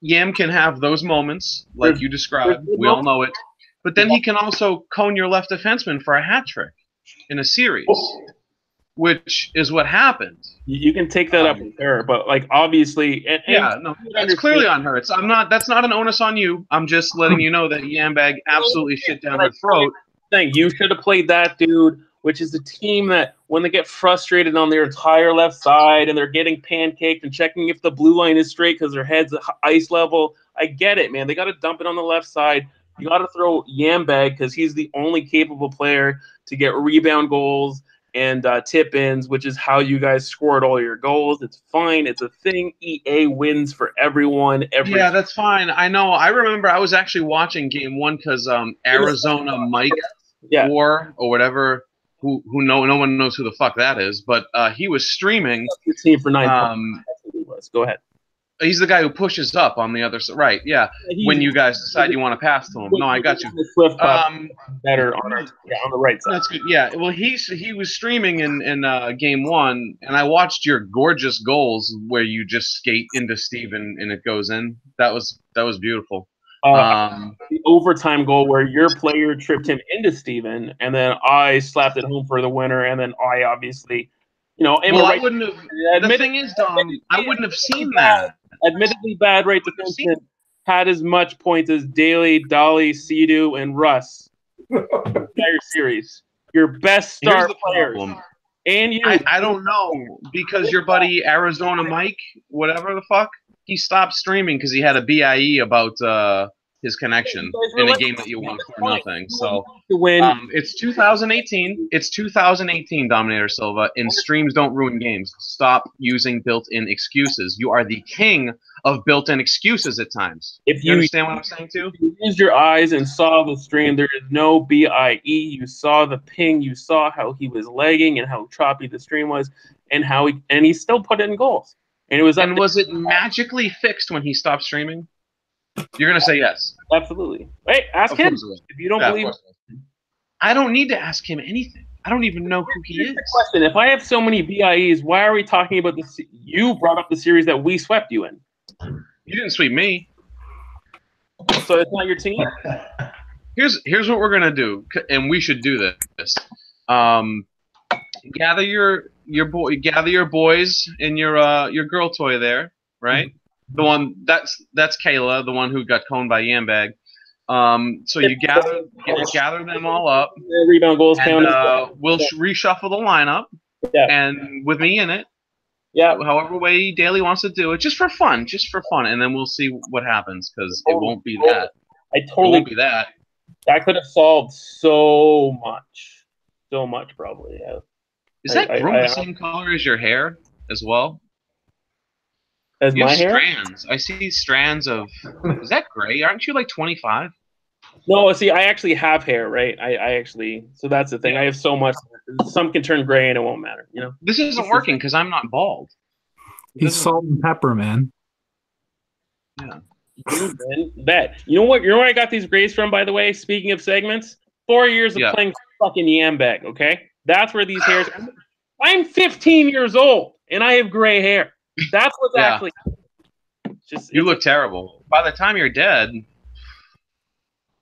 Yam can have those moments like you described. We all know it. But then he can also cone your left defenseman for a hat trick in a series, which is what happened. You can take that up with her, but like obviously, that's clearly on her. That's not an onus on you. I'm just letting you know that Yambag absolutely shit down her throat. You should have played that dude, which is a team that when they get frustrated on their entire left side and they're getting pancaked and checking if the blue line is straight because their head's at ice level. I get it, man. They got to dump it on the left side. You got to throw Yambag because he's the only capable player to get rebound goals and tip-ins, which is how you guys scored all your goals. It's fine. It's a thing. EA wins for everyone. Yeah, that's fine. I know. I remember I was actually watching Game 1 because Arizona Mike or whatever, who no one knows who the fuck that is, but he was streaming. Team for 9 points. Go ahead. He's the guy who pushes up on the other side. Right, yeah. When you guys decide you want to pass to him. No, I got you. Better on the right side. That's good. Yeah, well, he was streaming in Game 1, and I watched your gorgeous goals where you just skate into Steven and it goes in. That was beautiful. The overtime goal where your player tripped him into Steven, and then I slapped it home for the winner, and then I obviously, I wouldn't have. The thing is, Dom, I wouldn't have seen that. Admittedly bad right defenseman had as much points as Daly, Dolly, Sea-Doo, and Russ. Entire series. Your best star players. And you. I don't know, because your buddy Arizona Mike, whatever the fuck, he stopped streaming because he had a BIE about his connection in a game that you won 4-0. So it's 2018. It's 2018, Dominator Silva, and streams don't ruin games. Stop using built-in excuses. You are the king of built-in excuses at times. If you understand what I'm saying too? If you used your eyes and saw the stream, there is no BIE. You saw the ping. You saw how he was lagging and how choppy the stream was, and he still put in goals. And it was. And was it magically fixed when he stopped streaming? You're gonna say yes. Absolutely. Wait, ask him. If you don't believe, I don't need to ask him anything. I don't even know who he is. Question: if I have so many BIEs, why are we talking about this? You brought up the series that we swept you in. You didn't sweep me. So it's not your team. Here's what we're gonna do, and we should do this. Gather your boys and your girl toy there, right? The one that's Kayla, the one who got coned by Yambag. So you gather them all up, rebound goals count. and we'll reshuffle the lineup, and with me in it. Yeah. However way Daly wants to do it, just for fun, and then we'll see what happens because it won't be that. It won't be that. That could have solved so much probably. Yeah. Is that broom the same color as your hair as well? As my hair? Strands. I see strands of. Is that gray? Aren't you like 25? No, see, I actually have hair, right? I actually. So that's the thing. I have so much. Some can turn gray and it won't matter. You know. This isn't working because I'm not bald. He's salt and pepper, man. Yeah. Bet. You know what? You know where I got these grays from, by the way? Speaking of segments, 4 years of playing fucking Yambag. Okay, that's where these hairs. I'm 15 years old and I have gray hair. That's what's actually. Just you look terrible. By the time you're dead,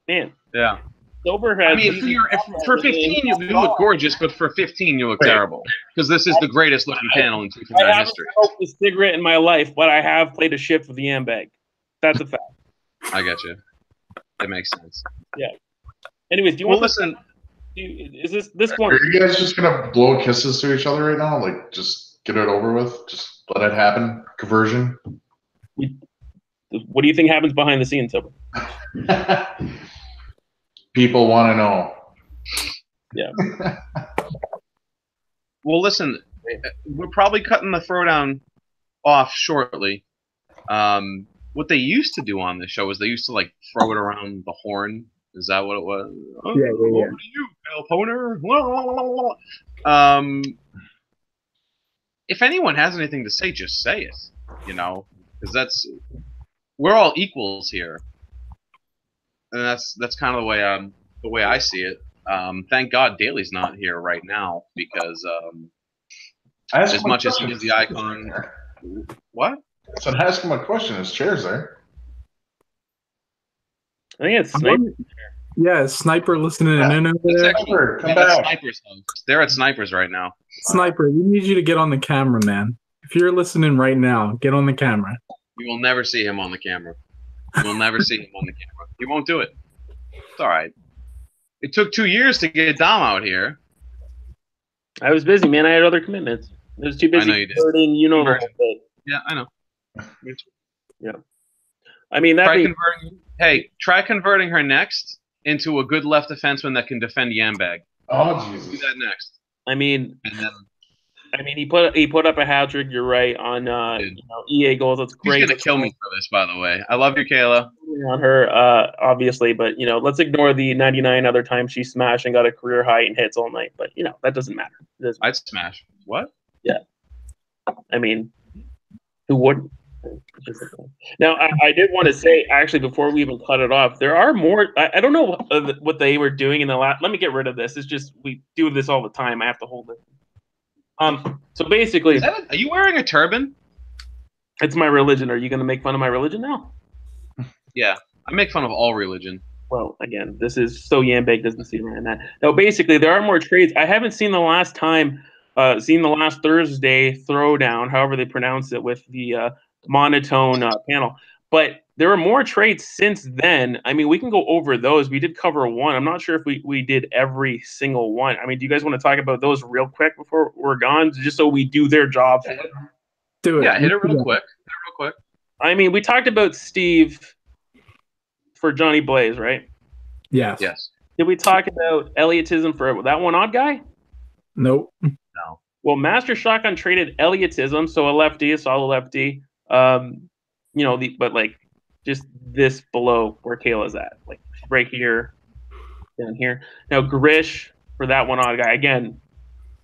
man. Yeah. Sober has. I mean, for 15 you look gorgeous, but for 15 you look terrible because this is the greatest looking panel in 2000 history. I haven't smoked a cigarette in my life, but I have played a shift with the Yambag. That's a fact. I got you. That makes sense. Yeah. Anyways, do you want to listen? Is this one? Are you guys just gonna blow kisses to each other right now? Like, just get it over with. Just let it happen. Conversion. What do you think happens behind the scenes, Sober? People want to know. Yeah. Well, listen, we're probably cutting the throwdown off shortly. What they used to do on this show was they used to like throw it around the horn. Is that what it was? Yeah. Over to you, Pale Poner. If anyone has anything to say, just say it. You know, because we're all equals here, and that's kind of the way I see it. Thank God Daly's not here right now because as much as he is the icon, what? So ask him a question. His chair's there. I think it's Sniper. Yeah, Sniper listening in over there. Sniper, come back. Sniper's house. They're at Sniper's right now. Sniper, we need you to get on the camera, man. If you're listening right now, get on the camera. You will never see him on the camera. You will never see him on the camera. He won't do it. It's all right. It took 2 years to get Dom out here. I was busy, man. I had other commitments. I was too busy. I know you did. You know the whole bit. Yeah, I know. Yeah. I mean, try converting her next into a good left defenseman that can defend Yambag. Oh, Jesus. Do that next. I mean, he put up a hat trick. You're right on EA goals. That's great. He's gonna kill me for this, by the way. I love you, Kayla. On her, obviously, but let's ignore the 99 other times she smashed and got a career high in hits all night. But that doesn't matter. I'd smash. What? Yeah. I mean, who wouldn't? Now, I did want to say, actually, before we even cut it off, there are more. I don't know what they were doing in the last. Let me get rid of this. It's just we do this all the time. I have to hold it. So basically, are you wearing a turban? It's my religion. Are you going to make fun of my religion now? Yeah, I make fun of all religion. Well, again, this is so Yambag doesn't see around that. Now, basically, there are more trades. I haven't seen the last Thursday throwdown, however they pronounce it, with the monotone panel. But there were more trades since then. I mean, we can go over those. We did cover one. I'm not sure if we did every single one. I mean, do you guys want to talk about those real quick before we're gone, just so we do their job? Do it. Yeah, hit it real quick. I mean, we talked about Steve for Johnny Blaze, right? Yes. Yes. Did we talk about Elliotism for that one odd guy? Nope. No. Well, Master Shotgun traded Elliotism, so a lefty, a solid lefty. But like just this below where Kayla's at, like right here, down here. Now Grish for that one odd guy again,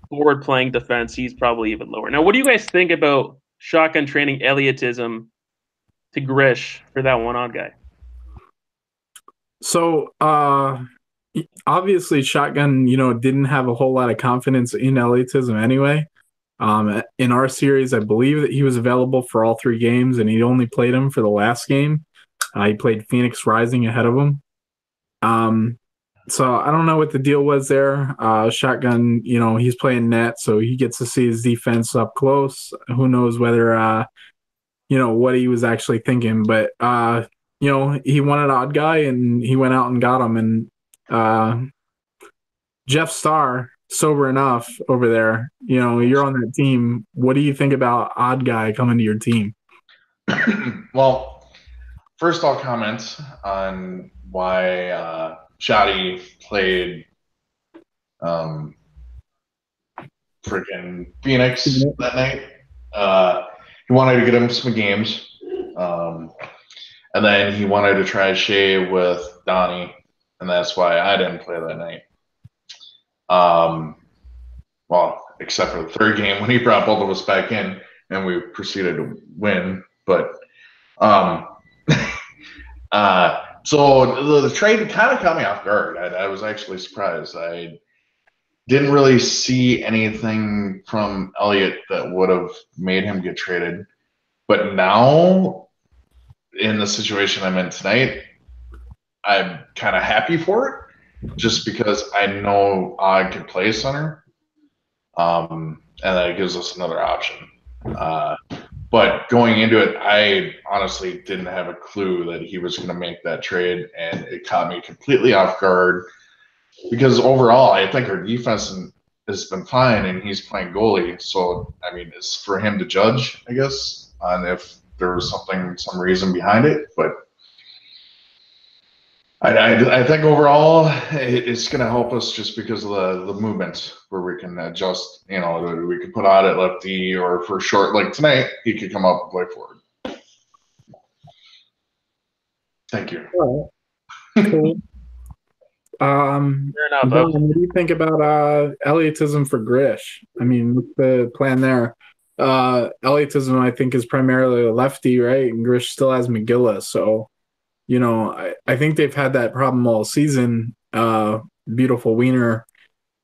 forward playing defense. He's probably even lower. Now, what do you guys think about Shotgun trading Elliotism to Grish for that one odd guy? So obviously Shotgun, didn't have a whole lot of confidence in Elliotism anyway. In our series, I believe that he was available for all 3 games, and he only played him for the last game. He played Phoenix Rising ahead of him. So I don't know what the deal was there. Shotgun, he's playing net, so he gets to see his defense up close. Who knows whether, what he was actually thinking. But, he wanted an odd guy, and he went out and got him. And Jeff Starr, sober enough over there, you're on that team. What do you think about odd guy coming to your team? Well, first I'll comment on why Shoddy played freaking Phoenix that night. He wanted to get him some games. And then he wanted to try Shea with Donnie, and that's why I didn't play that night. Well, except for the third game when he brought both of us back in, and we proceeded to win. But so the trade kind of caught me off guard. I was actually surprised. I didn't really see anything from Elliott that would have made him get traded. But now, in the situation I'm in tonight, I'm kind of happy for it, just because I know I can play center, and that it gives us another option. But going into it, I honestly didn't have a clue that he was going to make that trade, and it caught me completely off guard, because overall, I think our defense has been fine, and he's playing goalie. So, I mean, it's for him to judge, I guess, on if there was some reason behind it. But I think overall it's going to help us just because of the movement, where we can adjust. We can put out at lefty, or for short, like tonight, he could come up and play forward. Thank you. All right. Cool. What do you think about Elliotism for Grish? I mean, what's the plan there? Elliotism, I think, is primarily a lefty, right? And Grish still has McGilla. So, I think they've had that problem all season. Beautiful Wiener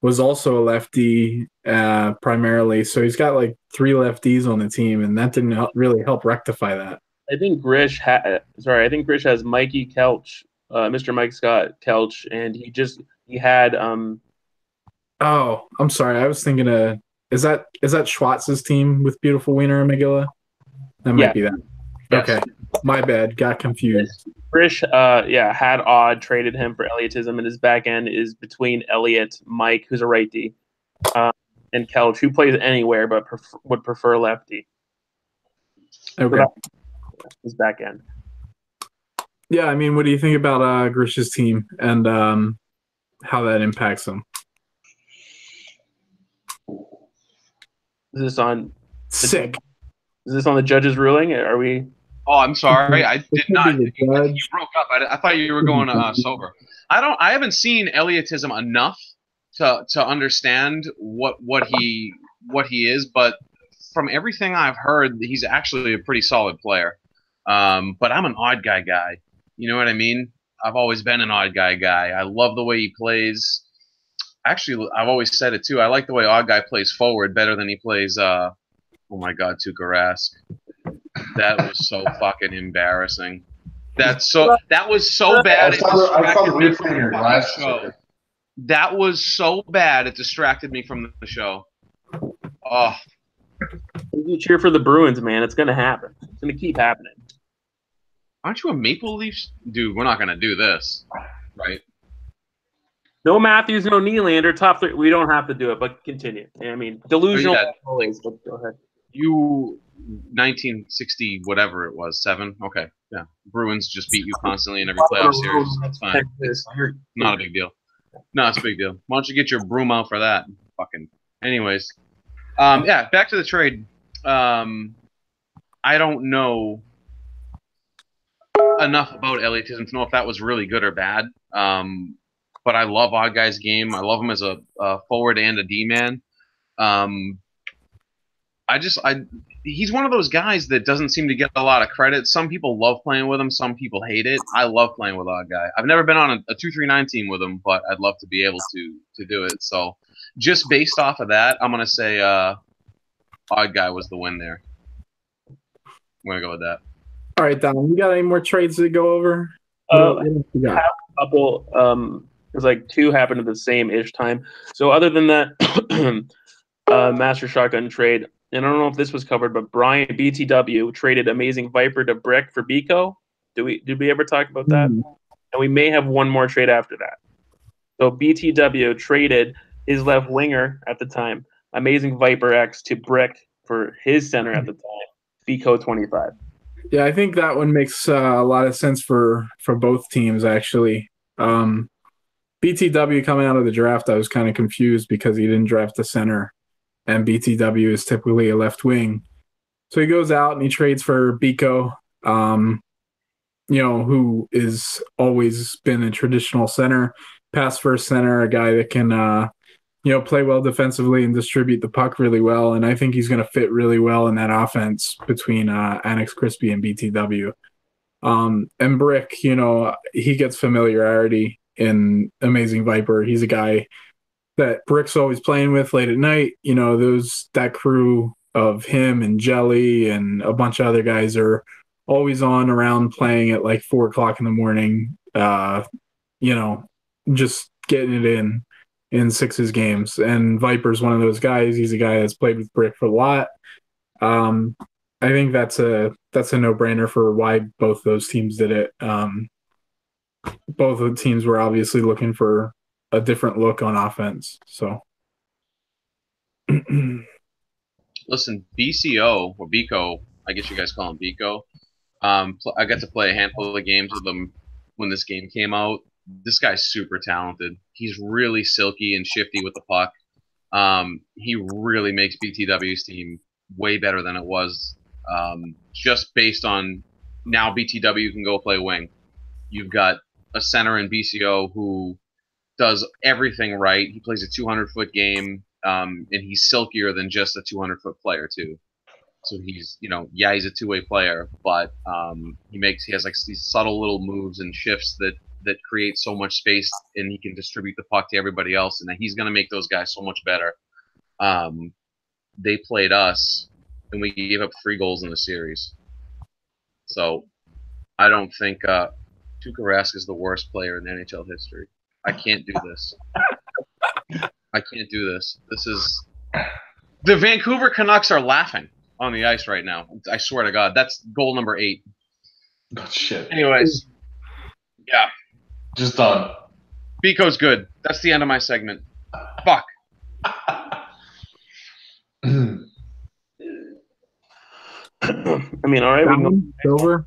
was also a lefty primarily. So he's got like 3 lefties on the team, and that didn't really help rectify that. I think Grish has Mikey Kelch, Mr. Mike Scott Kelch, and he had Oh, I'm sorry. I was thinking is that Schwartz's team with Beautiful Wiener and McGilla? That might be that. Yes. Okay. My bad. Got confused. Grish, had Odd traded him for Elliotism, and his back end is between Elliott, Mike, who's a right D, and Kelch, who plays anywhere but would prefer lefty. Okay. His back end. Yeah, I mean, what do you think about Grish's team and how that impacts them? Is this on Sick? Is this on the judge's ruling? Are we? Oh, I'm sorry. I did not. You broke up. I thought you were going sober. I haven't seen Elliotism enough to understand what he is, but from everything I've heard, he's actually a pretty solid player. But I'm an odd guy. You know what I mean? I've always been an odd guy. I love the way he plays. Actually, I've always said it too. I like the way odd guy plays forward better than he plays. Oh my God, Tuukka Rask. That was so fucking embarrassing. That was so bad. It distracted me from the show. That was so bad. It distracted me from the show. Oh. You cheer for the Bruins, man. It's gonna happen. It's gonna keep happening. Aren't you a Maple Leafs dude? We're not gonna do this, right? No Matthews, no Nylander. Top 3. We don't have to do it, but continue. I mean, delusional always. But go ahead. You 1960 whatever it was 7. Okay, yeah. Bruins just beat you constantly in every playoff series. That's fine. It's not a big deal. No, it's a big deal. Why don't you get your broom out for that? Fucking. Anyways, yeah. Back to the trade. I don't know enough about Elliotism to know if that was really good or bad. But I love Odd Guy's game. I love him as a forward and a D-man. He's one of those guys that doesn't seem to get a lot of credit. Some people love playing with him. Some people hate it. I love playing with Odd Guy. I've never been on a 2-3-9 team with him, but I'd love to be able to do it. So just based off of that, I'm going to say Odd Guy was the win there. I'm going to go with that. All right, Don, you got any more trades to go over? I have a couple. There's like 2 happened at the same-ish time. So other than that, Master Shotgun trade, and I don't know if this was covered, but Brian BTW traded Amazing Viper to Brick for Biko. Did we ever talk about that? Hmm. And we may have one more trade after that. So BTW traded his left winger at the time, Amazing Viper X, to Brick for his center at the time, Bico 25. Yeah, I think that one makes a lot of sense for both teams, actually. BTW coming out of the draft, I was kind of confused because he didn't draft a center, and BTW is typically a left wing. So he goes out and he trades for Bico, who is always been a traditional center, pass first center, a guy that can, play well defensively and distribute the puck really well. And I think he's going to fit really well in that offense between Annex Crispy and BTW. And Brick, he gets familiarity in Amazing Viper. He's a guy that Brick's always playing with late at night. That crew of him and Jelly and a bunch of other guys are always on around playing at like 4:00 in the morning, just getting it in Sixes games. And Viper's one of those guys. He's a guy that's played with Brick for a lot. I think that's a no-brainer for why both those teams did it. Both of the teams were obviously looking for a different look on offense. So, listen, BCO or Bico, I guess you guys call him Bico. I got to play a handful of games with him when this game came out. This guy's super talented. He's really silky and shifty with the puck. He really makes BTW's team way better than it was. Just based on now BTW can go play wing. You've got a center in BCO who does everything right. He plays a 200-foot game, and he's silkier than just a 200-foot player too. So he's, he's a two-way player, but he has like these subtle little moves and shifts that create so much space, and he can distribute the puck to everybody else, and he's going to make those guys so much better. They played us, and we gave up 3 goals in the series. So I don't think Tuukka Rask is the worst player in NHL history. I can't do this. I can't do this. This is... The Vancouver Canucks are laughing on the ice right now. I swear to God. That's goal number 8. Oh, shit. Anyways. Yeah. Just done. Bico's good. That's the end of my segment. Fuck. I mean, all right. Sober.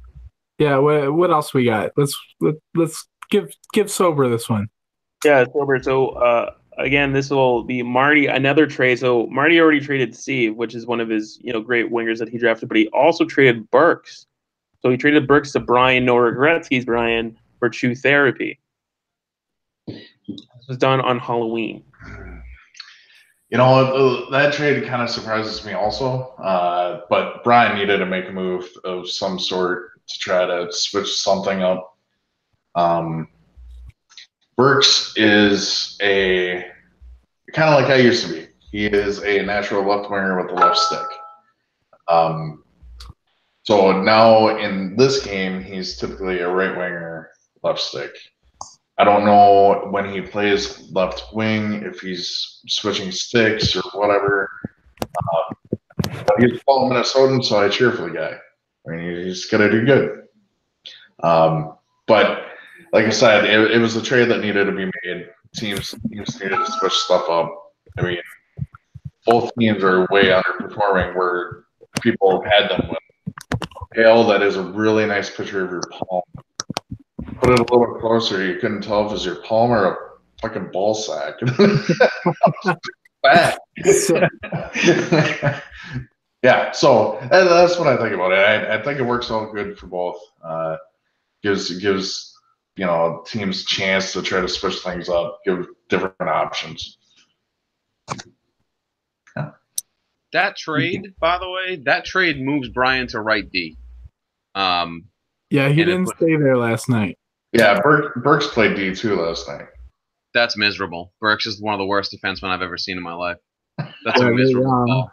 Yeah. What else we got? Let's give Sober this one. Yeah, Sober. So again, this will be Marty. Another trade. So Marty already traded Steve, which is one of his great wingers that he drafted, but he also traded Burks. So he traded Burks to Brian No Regretsky's Brian for True Therapy. This was done on Halloween. That trade kind of surprises me also. But Brian needed to make a move of some sort to try to switch something up. Burks is a kind of like I used to be. He is a natural left winger with a left stick. So now in this game, he's typically a right winger, left stick. I don't know when he plays left wing, if he's switching sticks or whatever. But he's a fellow Minnesotan, so I cheer for the guy. I mean, he's going to do good. But like I said, it was a trade that needed to be made. Teams needed to switch stuff up. I mean, both teams are way underperforming where people had them with. Hale, that is a really nice picture of your palm. Put it a little closer. You couldn't tell if it was your palm or a fucking ball sack. Yeah, so that's what I think about it. I think it works out good for both. Gives teams a chance to try to switch things up, give different options. Yeah. That trade, by the way, moves Brian to right D. Yeah, he didn't stay there last night. Yeah, Burks played D too last night. That's miserable. Burks is one of the worst defensemen I've ever seen in my life. That's a miserable call.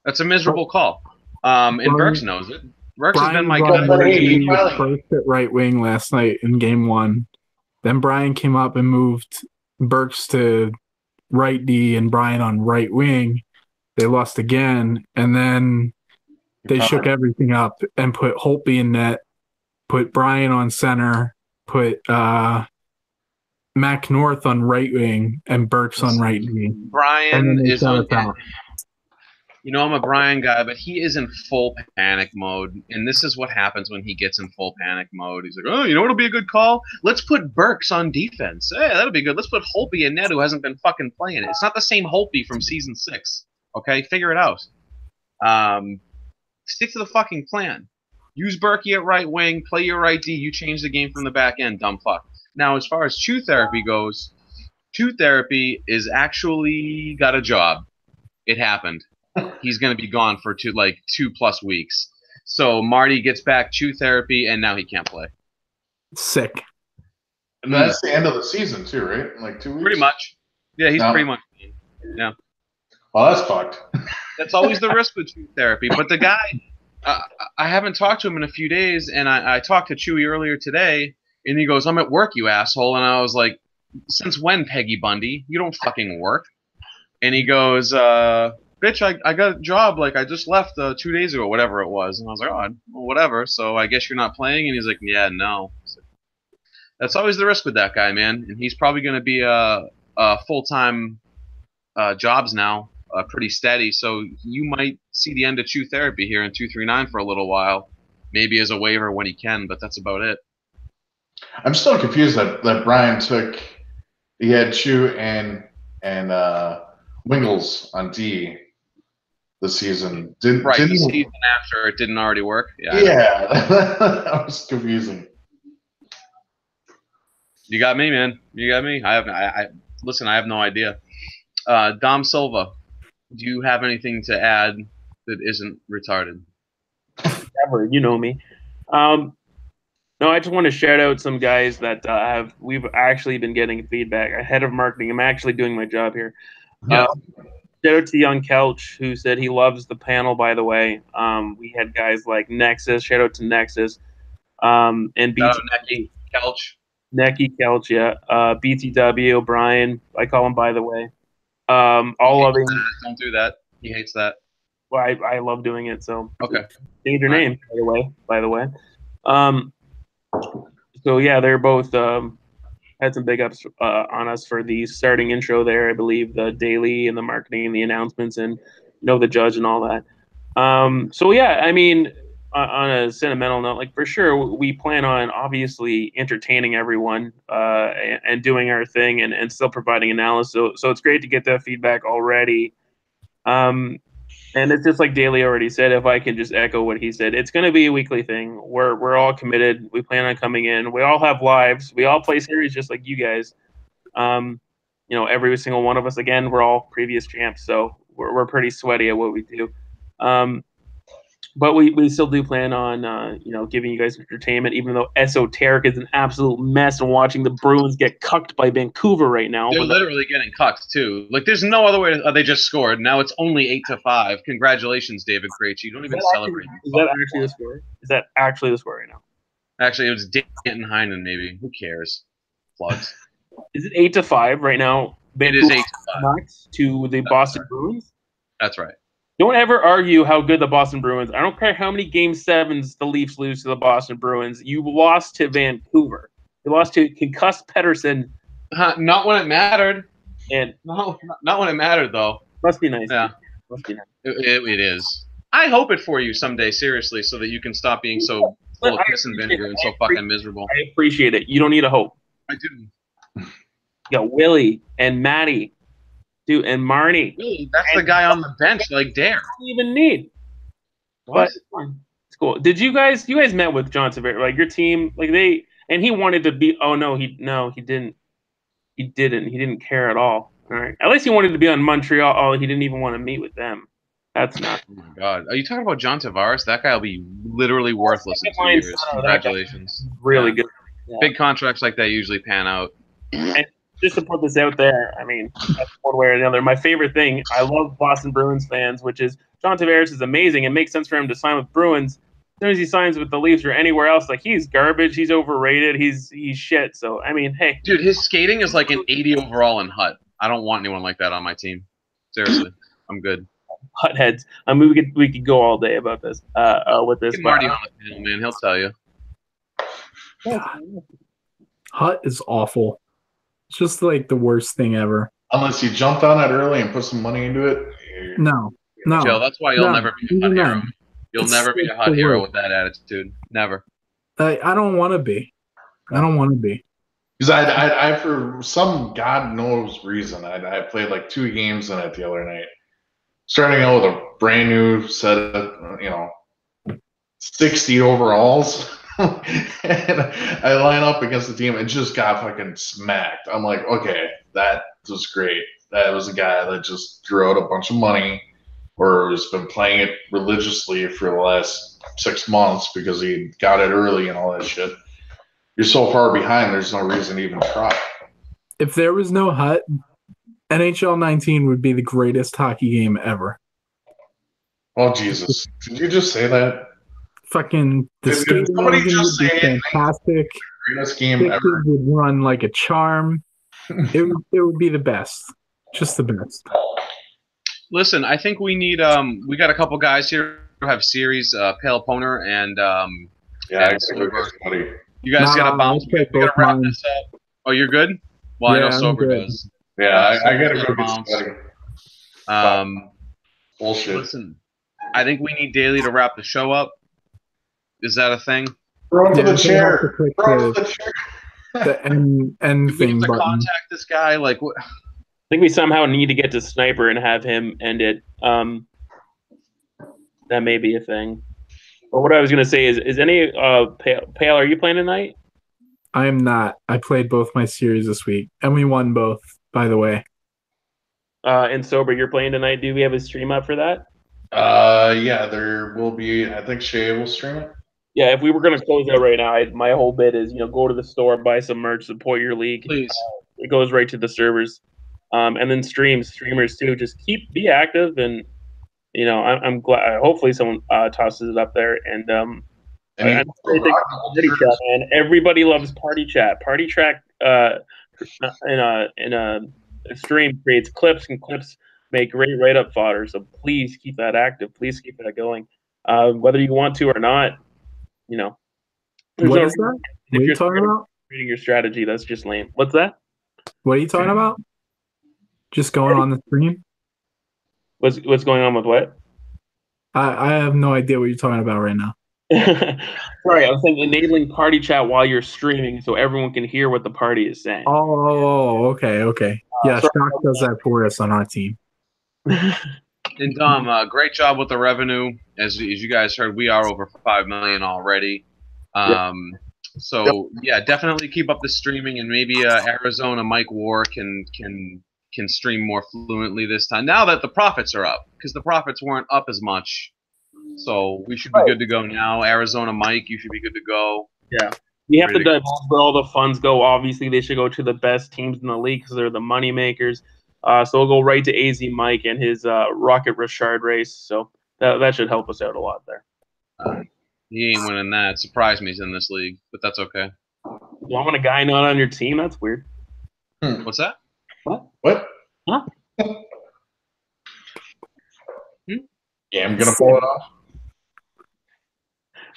That's a miserable call. And Burks knows it. Burks has been my guy. First at right wing last night in game 1. Then Brian came up and moved Burks to right D and Brian on right wing. They lost again, and then they shook everything up and put Holtby in net, put Brian on center, put Mac North on right wing, and Burks on right wing. And Brian then they is sell on. us out. You know, I'm a Brian guy, but he is in full panic mode, and this is what happens when he gets in full panic mode. He's like, "Oh, you know what'll be a good call? Let's put Burks on defense. Hey, that'll be good. Let's put Holtby in net, who hasn't been fucking playing. It's not the same Holtby from season 6. Okay, figure it out. Stick to the fucking plan. Use Berkey at right wing, play your right D. You change the game from the back end, dumb fuck. Now, as far as Chew Therapy goes, Chew Therapy is actually got a job. It happened. He's going to be gone for 2+ weeks. So Marty gets back Chew Therapy, and now he can't play. Sick. And that's the end of the season too, right? In like 2 weeks. Pretty much. Yeah, he's pretty much. Yeah. Oh, that's fucked. That's always the risk with Chew Therapy. But the guy, I haven't talked to him in a few days, and I talked to Chewy earlier today, and he goes, "I'm at work, you asshole." And I was like, "Since when, Peggy Bundy? You don't fucking work." And he goes, "Bitch, I got a job, like I just left 2 days ago," whatever it was. And I was like, "Oh, well, whatever. So I guess you're not playing?" And he's like, "Yeah, no." So that's always the risk with that guy, man. And he's probably going to be full-time jobs now, pretty steady. So you might see the end of Chew Therapy here in 239 for a little while, maybe as a waiver when he can, but that's about it. I'm still confused that Brian took. He had Chew and Wingles on D this season. Didn't the season after it didn't already work. Yeah, that was confusing. You got me, man. You got me. Listen, I have no idea. Dom Silva, do you have anything to add that isn't retarded? Never, you know me. No, I just want to shout out some guys that we've actually been getting feedback. Head of marketing, I'm actually doing my job here. Yeah. Shout out to Young Kelch, who said he loves the panel, by the way. We had guys like Nexus, shout out to Nexus. And Necky Kelch. Necky Kelch, yeah. BTW, Brian, I call him by the way. All of them. Don't do that. He hates that. Well, I love doing it, so. Okay. Change your name, by the way. So, yeah, they're both had some big ups on us for the starting intro there. I believe the daily and the marketing and the announcements and the judge and all that. So, yeah, I mean, on a sentimental note, like for sure, we plan on obviously entertaining everyone and doing our thing and still providing analysis. So it's great to get that feedback already. And it's just like Daly already said, if I can just echo what he said, it's going to be a weekly thing. We're all committed. We plan on coming in. We all have lives. We all play series just like you guys. Every single one of us, again, we're all previous champs. So we're pretty sweaty at what we do. But we still do plan on, giving you guys entertainment, even though Esoteric is an absolute mess and watching the Bruins get cucked by Vancouver right now. They're literally getting cucked, too. Like, there's no other way. They just scored. Now it's only 8-5. Congratulations, David Krejci. You don't even celebrate. Is that actually the score? Is that actually the score right now? Actually, it was Danton Heinen, maybe. Who cares? Plugs. Is it 8-5 right now? Vancouver it is 8-5. To the Boston Bruins? That's right. Don't ever argue how good the Boston Bruins. I don't care how many Game 7s the Leafs lose to the Boston Bruins. You lost to Vancouver. You lost to concussed Pettersson. Not when it mattered. And no, not when it mattered, though. Must be nice. Yeah. Must be nice. It is. I hope it for you someday, seriously, so that you can stop being so full of piss and vinegar and so fucking miserable. I appreciate it. You don't need a hope. I do. You got Willie and Matty. Dude, and Marnie. Really? That's the guy on the bench, like Dare. Don't even need. What? But it's cool. Did you guys met with John Tavares, like your team, like and he wanted to be. Oh no, he didn't. He didn't care at all. All right. At least he wanted to be on Montreal. Oh, he didn't even want to meet with them. That's not. Oh my God, are you talking about John Tavares? That guy will be literally worthless in 2 years. Congratulations. Really good. Yeah. Big contracts like that usually pan out. And just to put this out there, I mean, that's one way or another. My favorite thing, I love Boston Bruins fans, which is John Tavares is amazing. It makes sense for him to sign with Bruins. As soon as he signs with the Leafs or anywhere else, like he's garbage, he's overrated, he's shit. So I mean, hey, dude, his skating is like an 80 overall in Hut. I don't want anyone like that on my team. Seriously, I'm good. Hut heads. I mean, we could go all day about this. With this, Get Marty on the panel, man. He'll tell you. Hut is awful. It's just like the worst thing ever. Unless you jumped on it early and put some money into it. No. Joe, that's why you'll No, never be a even hot hero. then, You'll it's never be a like hot the hero worst. with that attitude. Never. I don't want to be. I don't want to be. Because I, for some God knows reason, I played like 2 games in it the other night. Starting out with a brand new set of, 60 overalls. And I line up against the team and just got fucking smacked. I'm like, okay, that was great. That was a guy that just drew out a bunch of money or has been playing it religiously for the last 6 months because he got it early and all that shit. You're so far behind, there's no reason to even try. If there was no Hut, NHL 19 would be the greatest hockey game ever. Oh, Jesus. Did you just say that? Fucking the Did skating somebody engine just would be say it? fantastic. Greatest game Pitches ever. would run like a charm. It would be the best. Just the best. Listen, I think we need we got a couple guys here who have series, Pale Poner and Yeah, and I Sober. buddy. You guys gotta bounce. We gotta wrap mine. this up. Oh, you're good? Well, I Yeah, know I'm Sober good. does. Yeah, I Sober's gotta go get bounce. somebody. Bullshit. Listen, I think we need Daly to wrap the show up. Is that a thing? Throw it to Yeah, the they chair. have to click Throw it to the chair. The end Do we thing have to button. contact this guy? Like, what? I think we somehow need to get to Sniper and have him end it. That may be a thing. But what I was going to say is any Pale, are you playing tonight? I am not. I played both my series this week, and we won both, by the way. And Sober, you're playing tonight. Do we have a stream up for that? Yeah, there will be. I think Shay will stream it. Yeah, if we were going to close out right now, my whole bit is, go to the store, buy some merch, support your league. Please. It goes right to the servers. And then streamers too. Just be active, and I'm glad. Hopefully, someone tosses it up there. And I think Party Chat, man. Everybody loves Party Chat. Party Chat in a stream creates clips, and clips make great write-up fodder. So please keep that active. Please keep that going. Whether you want to or not, What is that? What are you talking about? Reading your strategy, that's just lame. What's that? What are you talking about? Just going on the stream? What's going on with what? I have no idea what you're talking about right now. Sorry, I was saying enabling party chat while you're streaming so everyone can hear what the party is saying. Oh, okay. Yeah, Shock does that for us on our team. And Dom, great job with the revenue. As you guys heard, we are over 5 million already. So yeah, definitely keep up the streaming, and maybe Arizona Mike War can stream more fluently this time. Now that the profits are up, because the profits weren't up as much, so we should be good to go now. Arizona Mike, you should be good to go. Yeah, we have to divulge where all the funds go. Obviously, they should go to the best teams in the league because they're the money makers. So we'll go right to AZ Mike and his Rocket Richard race. So that should help us out a lot there. He ain't winning that. Surprised me he's in this league, but that's okay. You want a guy not on your team? That's weird. What's that? What? Huh? Yeah, I'm gonna pull it off.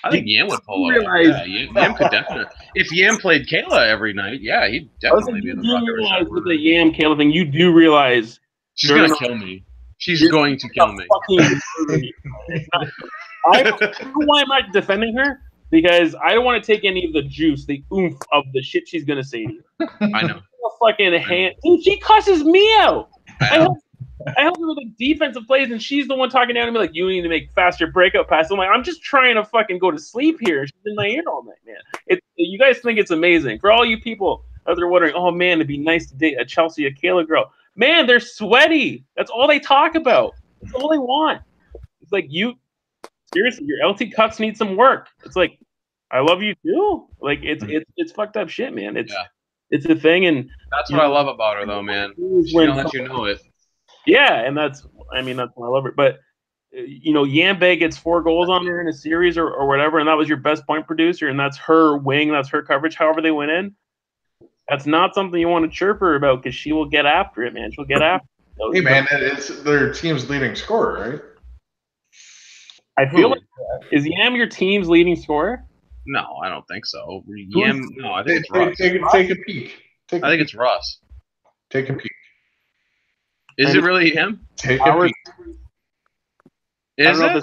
I think Yam would pull it off. Yeah, Yam could definitely. If Yam played Kayla every night, yeah, he'd definitely be in the Rocket Richard. With the Yam Kayla thing, you do realize she's gonna kill me. She's going to kill me. I don't know why I'm not defending her, because I don't want to take any of the juice, the oomph of the shit she's gonna say to you. I know. Fucking hand, dude, she cusses me out. I help her with like defensive plays, and she's the one talking down to me like, "You need to make faster breakout passes." I'm like, I'm just trying to fucking go to sleep here. She's in my ear all night, man. You guys think it's amazing. For all you people out there wondering, oh man, it'd be nice to date a Chelsea, a Kayla girl. Man, they're sweaty. That's all they talk about. That's all they want. It's like, seriously, your LT cuts need some work. It's like, I love you too. Like it's fucked up shit, man. It's a thing, and that's what I love about her, though, man. She's gonna let you know it. Yeah, and that's why I love her. But Yambay gets 4 goals on her in a series or whatever, and that was your best point producer, and that's her wing, that's her coverage. However they went in, that's not something you want to chirp her about, because she will get after it, man. She'll get after it. Hey, man, it's their team's leading scorer, right? I feel like is Yam your team's leading scorer? No, I don't think so. Yim, no, I think it's Russ. Take a peek. I think it's Russ. Take a peek. Is it really him? Take a peek. Is it?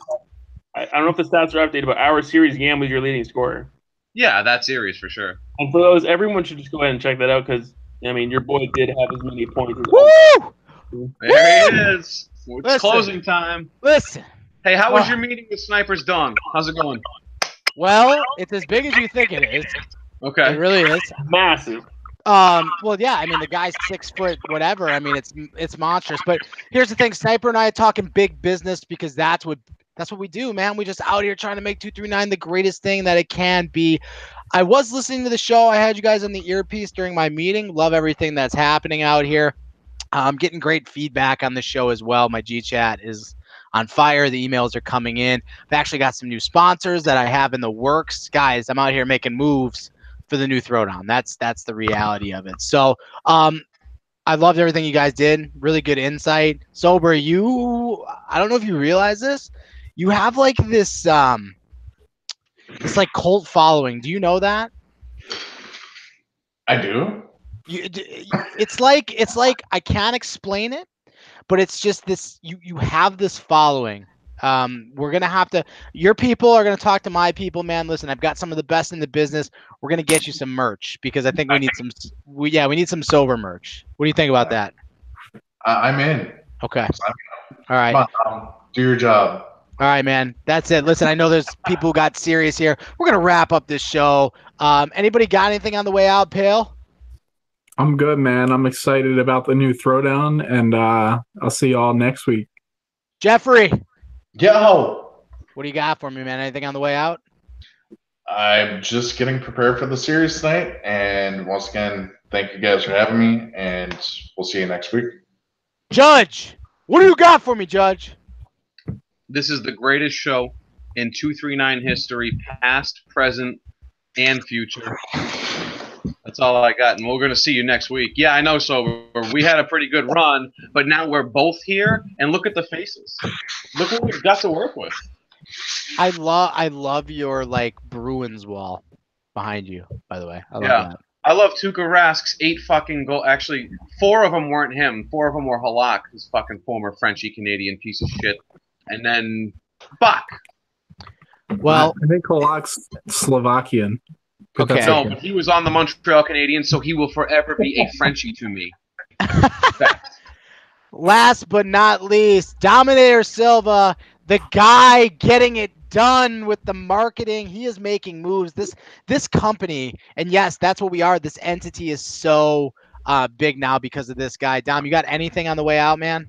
I don't know if the stats are updated, but our series Yam was your leading scorer. Yeah, that series for sure. And for those, everyone should just go ahead and check that out because I mean, your boy did have as many points as Woo! There he is. It's Listen. closing time. Listen. Hey, how was your meeting with Sniper's Dong? How's it going? Well, it's as big as you think it is. Okay. It really is. massive. Well, yeah. I mean, the guy's 6 foot, whatever. I mean, it's monstrous. But here's the thing: Sniper and I are talking big business because that's what we do, man. We just out here trying to make 239 the greatest thing that it can be. I was listening to the show. I had you guys on the earpiece during my meeting. Love everything that's happening out here. I'm getting great feedback on the show as well. My G chat is on fire. The emails are coming in. I've actually got some new sponsors that I have in the works. Guys, I'm out here making moves for the new Throwdown. That's the reality of it. So I loved everything you guys did. Really good insight. Sober, I don't know if you realize this. You have like this it's like cult following. Do you know that? I do. It's like I can't explain it, but it's just this. You have this following. We're gonna have to. Your people are gonna talk to my people, man. Listen, I've got some of the best in the business. We're gonna get you some merch because I think we need some. We need some sober merch. What do you think about that? I'm in. Okay. All right. Come on, do your job. All right, man. That's it. Listen, I know there's people who got serious here. We're gonna wrap up this show. Anybody got anything on the way out, Pale? I'm good, man. I'm excited about the new Throwdown, and I'll see y'all next week. Jeffrey, Yo, what do you got for me, man? Anything on the way out? I'm just getting prepared for the series tonight, and once again, thank you guys for having me, and we'll see you next week. Judge, what do you got for me, Judge? This is the greatest show in 239 history, past, present, and future. That's all I got, and we're going to see you next week. Yeah, I know, Sober. We had a pretty good run, but now we're both here, and look at the faces. Look what we've got to work with. I love your like Bruins wall behind you, by the way. I love that. I love Tuukka Rask's 8 fucking goal. Actually, 4 of them weren't him. 4 of them were Halak, his fucking former Frenchy Canadian piece of shit. And then Buck. Well, I think Kolak's Slovakian. Okay. No, but he was on the Montreal Canadiens, so he will forever be a Frenchie to me. Last but not least, Dominator Silva, the guy getting it done with the marketing. He is making moves. This company, and yes, that's what we are. This entity is so big now because of this guy. Dom, you got anything on the way out, man?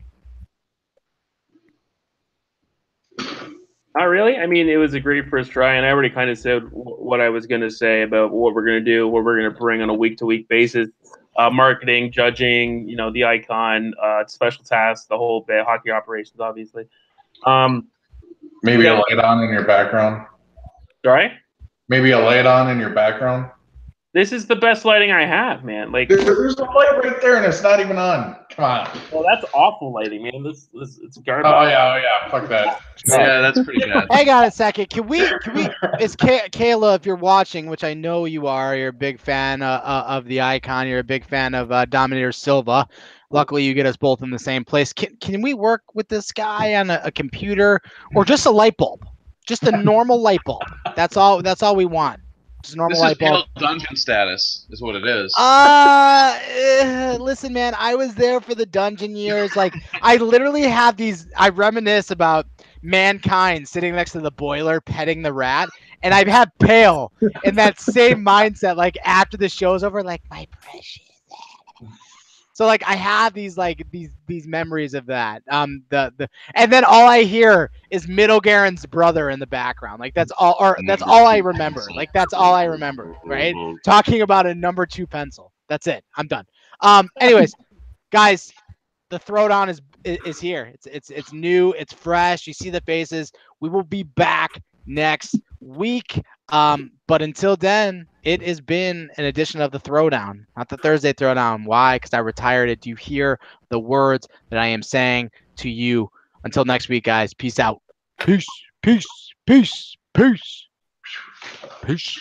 Not really. I mean, it was a great first try, and I already kind of said what I was going to say about what we're going to do, what we're going to bring on a week-to-week basis. Marketing, judging, the icon, special tasks, the whole bit, hockey operations, obviously. Maybe a light on in your background. Sorry? Maybe a light on in your background. This is the best lighting I have, man. Like there's a light right there, and it's not even on. Come on. Well, that's awful lighting, man. This it's garbage. Oh yeah. Fuck that. Yeah, that's pretty bad. Hang on a second. Can we? Is Kayla, if you're watching, which I know you are, you're a big fan of the icon. You're a big fan of Dominator Silva. Luckily, you get us both in the same place. Can we work with this guy on a computer or just a light bulb? Just a normal light bulb. That's all we want. Just a normal light bulb. This is dungeon status, is what it is. Listen, man, I was there for the dungeon years. Like, I literally have these. I reminisce about Mankind sitting next to the boiler, petting the rat, and I have Pale in that same mindset. Like after the show's over, like my precious. So like I have these memories of that. And then all I hear is Middlegaren's brother in the background. Like that's all I remember. Like that's all I remember, right? Talking about a number 2 pencil. That's it. I'm done. Anyways, guys, the Throwdown is here. It's new, it's fresh. You see the faces. We will be back next week. But until then, it has been an edition of the Throwdown, not the Thursday Throwdown. Why? Because I retired it. Do you hear the words that I am saying to you? Until next week, guys. Peace out. Peace, peace, peace, peace. Peace.